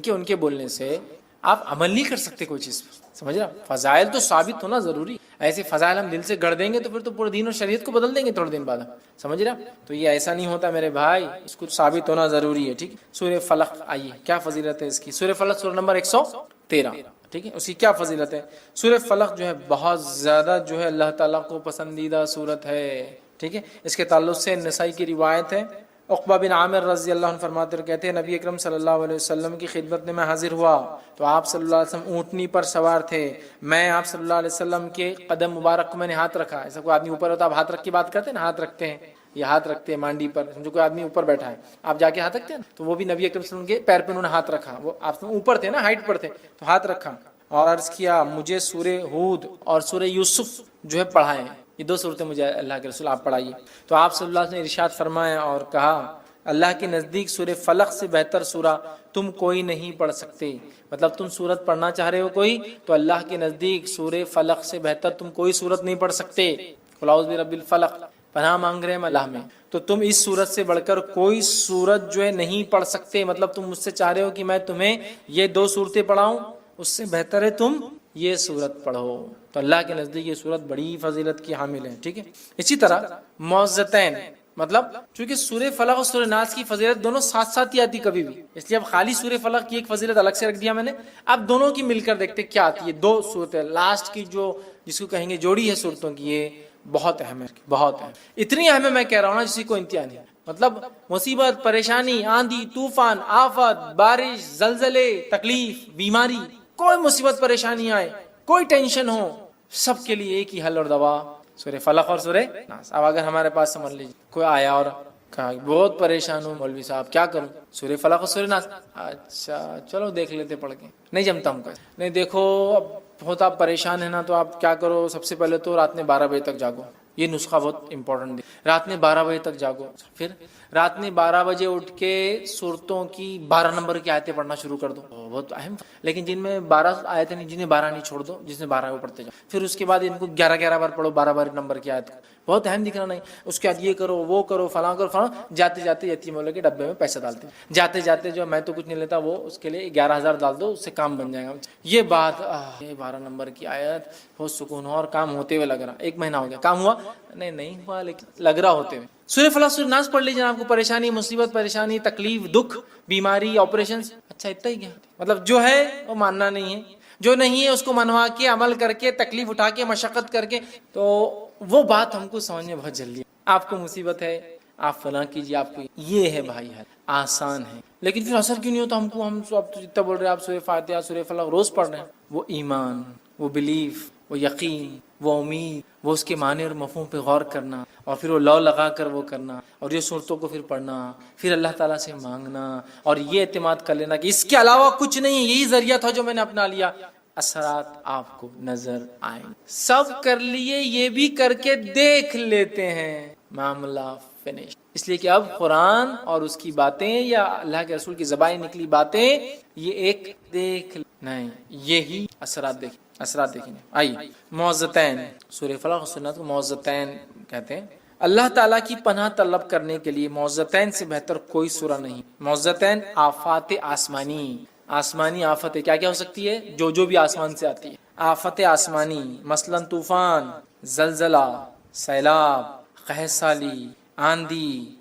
ان کے بولنے سے آپ عمل نہیں کر سکتے کوئی چیز پر. سمجھ رہا؟ فضائل تو ثابت ہونا ضروری. ایسے فضائل ہم دل سے گڑھ دیں گے تو پھر تو پورے دین اور شریعت کو بدل دیں گے تھوڑے دن بعد. سمجھ رہا؟ تو یہ ایسا نہیں ہوتا میرے بھائی, اس کو ثابت ہونا ضروری ہے. ٹھیک ہے, سورہ فلق آئیے کیا فضیلت ہے اس کی. سورہ فلق سورہ نمبر 113. ٹھیک ہے, اس کی کیا فضیلت ہے. سورہ فلق جو ہے بہت زیادہ جو ہے اللہ تعالیٰ کو پسندیدہ سورت ہے. ٹھیک ہے, اس کے تعلق سے نسائی کی روایت ہے, عقبہ بن عامر رضی اللہ عنہ فرماتے اور کہتے ہیں نبی اکرم صلی اللہ علیہ وسلم کی خدمت میں حاضر ہوا تو آپ صلی اللہ علیہ وسلم اونٹنی پر سوار تھے. میں آپ صلی اللہ علیہ وسلم کے قدم مبارک کو میں نے ہاتھ رکھا. ایسا کوئی آدمی اوپر ہوتا ہے آپ ہاتھ رکھ کے بات کرتے ہیں نا, ہاتھ رکھتے ہیں, یہ ہاتھ رکھتے ہیں مانڈی پر. سمجھو کوئی آدمی اوپر بیٹھا ہے آپ جا کے ہاتھ رکھتے ہیں, تو وہ بھی نبی اکرم صلی اللہ علیہ وسلم کے پیر پہ انہوں نے ہاتھ رکھا. وہ آپ اوپر تھے نا, ہائٹ پر تھے, تو ہاتھ رکھا اور عرض کیا مجھے سورہ ہود اور سورہ یوسف جو ہے پڑھائیں, یہ 2 صورتیں مجھے اللہ کے رسول آپ پڑھائیے. تو آپ صلی اللہ علیہ وسلم نے ارشاد فرمایا اور کہا اللہ کے نزدیک سورہ فلق سے بہتر سورہ تم کوئی نہیں پڑھ سکتے. مطلب تم سورت پڑھنا چاہ رہے ہو کوئی, تو اللہ کے نزدیک سورہ فلق سے بہتر تم کوئی سورت نہیں پڑھ سکتے. قل اعوذ برب الفلق, پناہ مانگ رہے ہیں اللہ میں, تو تم اس سورت سے بڑھ کر کوئی سورت جو ہے نہیں پڑھ سکتے. مطلب تم مجھ سے چاہ رہے ہو کہ میں تمہیں یہ 2 صورتیں پڑھاؤں, اس سے بہتر ہے تم یہ سورت پڑھو. تو اللہ کے نزدیک یہ سورت بڑی فضیلت کی حامل ہے. ٹھیک ہے, اسی طرح معوذتین, مطلب چونکہ سورہ فلق اور سورہ ناس کی فضیلت دونوں ساتھ ساتھ ہی آتی کبھی بھی, اس لیے اب خالی سورہ فلق کی ایک فضیلت الگ سے رکھ دیا میں نے. اب دونوں کی مل کر دیکھتے کیا آتی ہے. 2 صورتیں لاسٹ کی جو جس کو کہیں گے جوڑی ہے صورتوں کی, یہ بہت اہم ہے, بہت اہم. اتنی اہم ہے میں کہہ رہا ہوں نا جس کو انتہا نہیں. مطلب مصیبت, پریشانی, آندھی, طوفان, آفت, بارش, زلزلے, تکلیف, بیماری, کوئی مصیبت پریشانی آئے, کوئی ٹینشن ہو, سب کے لیے ایک ہی حل اور دوا سورہ فلق اور سورہ ناس. اب اگر ہمارے پاس سمجھ لیجیے کوئی آیا اور کہا بہت پریشان ہوں مولوی صاحب کیا کروں, سورہ فلق اور سورہ ناس. اچھا چلو دیکھ لیتے پڑھ کے, نہیں جمتا ہم کو. نہیں دیکھو اب بہت آپ پریشان ہیں نا, تو آپ کیا کرو, سب سے پہلے تو رات میں 12 بجے تک جاگو. یہ نسخہ بہت امپورٹنٹ ہے. رات میں 12 بجے تک جاگو, پھر رات میں 12 بجے اٹھ کے صورتوں کی 12 نمبر کی آیتیں پڑھنا شروع کر دو. بہت اہم, لیکن جن میں 12 آیتیں نہیں, جنہیں 12 نہیں چھوڑ دو, جس میں 12 وہ پڑھتے جاؤ. پھر اس کے بعد ان کو 11 بار پڑھو, 12 نمبر کی آیت کو. بہت اہم دکھنا نہیں. اس کے بعد یہ کرو وہ کرو فلاں کرو فلاں, جاتے جاتے یتیم والے کے ڈبے میں پیسہ ڈالتے ہیں. جاتے جاتے جو میں تو کچھ نہیں لیتا, وہ اس کے لیے 11,000 ڈال دو, اس سے کام بن جائے گا. یہ بات, یہ 12 نمبر کی آیت, بہت سکون ہو اور کام ہوتے ہوئے لگ رہا. 1 مہینہ ہو گیا, کام ہوا نہیں ہوا, لیکن لگ رہا ہوتے ہوئے. سورہ فلق سورہ ناس پڑھ لیجیے, آپ کو پریشانی, مصیبت, پریشانی, تکلیف, دکھ, بیماری, آپریشن, اچھا اتنا ہی کیا. مطلب جو ہے وہ ماننا نہیں ہے, جو نہیں ہے اس کو منوا کے عمل کر کے تکلیف اٹھا کے مشقت کر کے, تو وہ بات ہم کو سمجھ میں بہت جلدی. آپ کو مصیبت ہے آپ فلاں کیجیے, آپ کو یہ ہے بھائی ہے, آسان ہے, لیکن پھر اثر کیوں نہیں ہوتا ہم کو. ہم اب تو جتنا بول رہے ہیں آپ سورہ فاتحہ سورہ فلق روز پڑھ رہے ہیں. وہ ایمان, وہ بلیف, وہ یقین, وہ امید, وہ اس کے معنی اور مفہوم پہ غور کرنا, اور پھر وہ لو لگا کر وہ کرنا, اور یہ صورتوں کو پھر پڑھنا, پھر اللہ تعالیٰ سے مانگنا, اور یہ اعتماد کر لینا کہ اس کے علاوہ کچھ نہیں, یہی ذریعہ تھا جو میں نے اپنا لیا. اثرات آپ کو نظر آئیں. سب کر لیے, یہ بھی کر کے دیکھ لیتے ہیں, معاملہ فنش. اس لیے کہ اب قرآن اور اس کی باتیں یا اللہ کے رسول کی زبان نکلی باتیں, یہ ایک دیکھ نہیں, یہی اثرات دیکھیں, اثرات دیکھیں. آئیے معوذتین, سورہ فلق سنت کو معوذتین کہتے ہیں. اللہ تعالیٰ کی پناہ طلب کرنے کے لیے معوذتین سے بہتر کوئی سورہ نہیں. معوذتین آفات آسمانی, آسمانی آفتیں کیا کیا ہو سکتی ہے, جو بھی آسمان سے آتی ہے. آفت آسمانی مثلا طوفان, زلزلہ, سیلاب, قحط سالی, آندھی,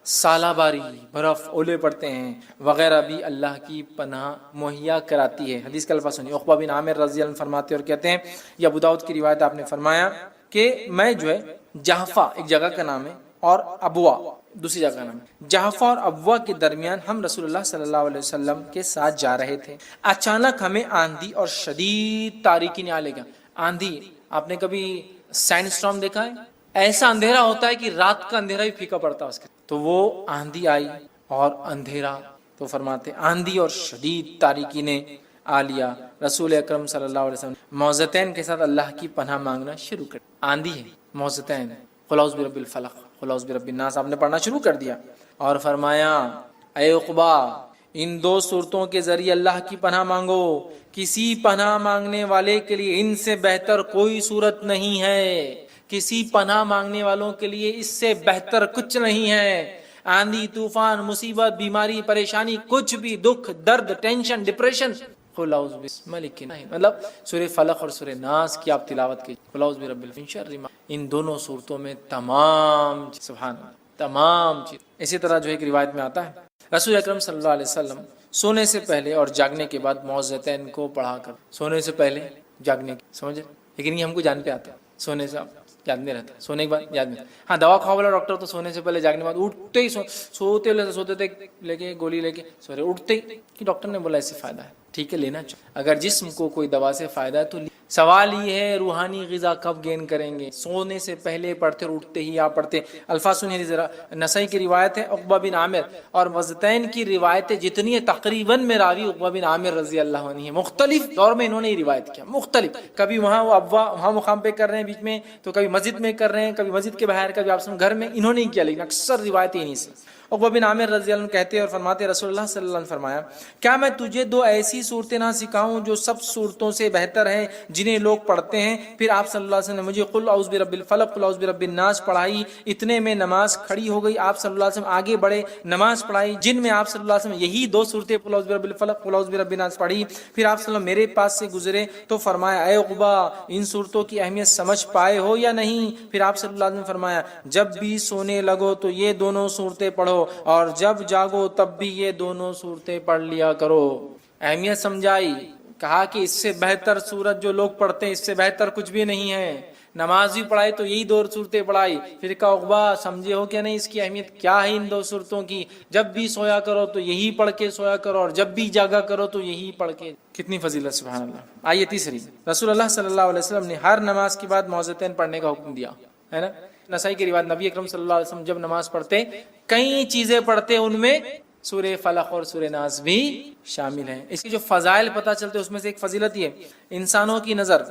سالہ باری, برف, اولے پڑتے ہیں وغیرہ بھی اللہ کی پناہ مہیا کراتی ہے. حدیث کا الفاظ سنیے, عقبہ بن عامر رضی اللہ عنہ فرماتے اور کہتے ہیں, یہ ابو داؤد کی روایت, آپ نے فرمایا کہ میں جو ہے جحفہ ایک جگہ کا نام ہے, اور ابوا دوسری جگہ کا نام ہے. جحفہ اور ابوا کے درمیان ہم رسول اللہ صلی اللہ علیہ وسلم کے ساتھ جا رہے تھے. اچانک ہمیں آندھی اور شدید تاریکی نے آ لے گا. آندھی, آپ نے کبھی سینڈ اسٹارم دیکھا ہے؟ ایسا اندھیرا ہوتا ہے کہ رات کا اندھیرا بھی پھیکا پڑتا ہے اس کے. تو وہ آندھی آئی اور اندھیرا, تو فرماتے آندھی اور شدید تاریکی نے آ لیا. رسول اکرم صلی اللہ علیہ وسلم معوذتین کے ساتھ اللہ کی پناہ مانگنا شروع کر. آندھی ہے, معوذتین, قل اعوذ برب الفلق, قل اعوذ برب الناس, آپ نے پڑھنا شروع کر دیا, اور فرمایا اے عقبہ, ان 2 صورتوں کے ذریعے اللہ کی پناہ مانگو. کسی پناہ مانگنے والے کے لیے ان سے بہتر کوئی صورت نہیں ہے. کسی پناہ مانگنے والوں کے لیے اس سے بہتر کچھ نہیں ہے. آندھی, طوفان, مصیبت, بیماری, پریشانی, کچھ بھی, دکھ, درد, ٹینشن, ڈپریشن, قل اعوذ بملک الناس، مطلب سورہ فلق اور سورہ ناس کی آپ تلاوت کیجیے، قل اعوذ برب الفلق من شر ما، ان دونوں صورتوں میں تمام سبحان اللہ تمام چیز۔ اسی طرح جو ایک روایت میں آتا ہے رسول اکرم صلی اللہ علیہ وسلم سونے سے پہلے اور جاگنے کے بعد معوذتین کو پڑھا کر، سونے سے پہلے جاگنے کی، سمجھے؟ لیکن یہ ہم کو جان پہ آتا ہے، سونے سے یاد نہیں رہتا، سونے کے بعد یاد نہیں، ہاں دوا کھاؤ والا ڈاکٹر تو سونے سے پہلے جاگنے کے بعد اٹھتے ہی سوتے تھے لے کے گولی لے کے سو رہے، اٹھتے ہی کہ ڈاکٹر نے بولا اس سے فائدہ ہے، ٹھیک ہے لینا چاہیے۔ اگر جسم کو کوئی دوا سے فائدہ ہے تو سوال یہ ہے روحانی غذا کب گین کریں گے؟ سونے سے پہلے پڑھتے اور اٹھتے ہی آپ پڑھتے۔ الفاظ سنیے ذرا، نسائی کی روایت ہے عقبہ بن عامر، اور وزتین کی روایتیں جتنی ہیں تقریباً میں راوی عقبہ بن عامر رضی اللہ عنہ ہیں، مختلف دور میں انہوں نے یہ روایت کیا، مختلف، کبھی وہاں وہ وہاں مقام پہ کر رہے ہیں بیچ میں، تو کبھی مسجد میں کر رہے ہیں، کبھی مسجد کے باہر، کبھی آپ گھر میں، انہوں نے کیا، لیکن اکثر روایتیں انہی سے۔ عقبہ بن عامر رضی اللہ عنہ کہتے ہیں اور فرماتے رسول اللہ صلی اللہ علیہ وسلم فرمایا، کیا میں تجھے دو ایسی صورتیں نہ سکھاؤں جو سب صورتوں سے بہتر ہیں جنہیں لوگ پڑھتے ہیں؟ پھر آپ صلی اللہ علیہ وسلم نے مجھے قل اعوذ برب الفلق قل اعوذ برب الناس پڑھائی، اتنے میں نماز کھڑی ہو گئی، آپ صلی اللہ علیہ وسلم آگے بڑھے، نماز پڑھائی جن میں آپ صلی اللہ علیہ وسلم یہی دو صورتیں قل اعوذ برب الفلق قل اعوذ برب الناس پڑھی۔ پھر آپ صلی اللہ علیہ وسلم میرے پاس سے گزرے تو فرمایا، اے عقبہ ان صورتوں کی اہمیت سمجھ پائے ہو یا نہیں؟ پھر آپ صلی اللہ علیہ وسلم نے فرمایا، جب بھی سونے لگو تو یہ دونوں صورتیں پڑھو، اور جب جاگو تب بھی یہ دونوں صورتیں پڑھ لیا کرو۔ اہمیت سمجھائی، کہا کہ اس سے بہتر صورت جو لوگ پڑھتے ہیں اس سے بہتر کچھ بھی نہیں ہے، نماز بھی پڑھائی تو یہی دو صورتیں پڑھائی۔ پھر کہا عقبہ سمجھے ہو کیا نہیں اس کی اہمیت کیا ہے ان دو صورتوں کی؟ جب بھی سویا کرو تو یہی پڑھ کے سویا کرو، اور جب بھی جاگا کرو تو یہی پڑھ کے۔ کتنی فضیلت، سبحان اللہ۔ آئیے تیسری، رسول اللہ صلی اللہ علیہ وسلم نے ہر نماز کے بعد معوذتین پڑھنے کا حکم دیا ہے نا۔ نسائی کی روایت، نبی اکرم صلی اللہ علیہ وسلم جب نماز پڑھتے کئی چیزیں پڑھتے، ان میں سورہ فلق اور سورہ ناس بھی شامل ہیں۔ اس کی جو فضائل پتہ چلتے اس میں سے ایک فضیلت یہ، انسانوں کی نظر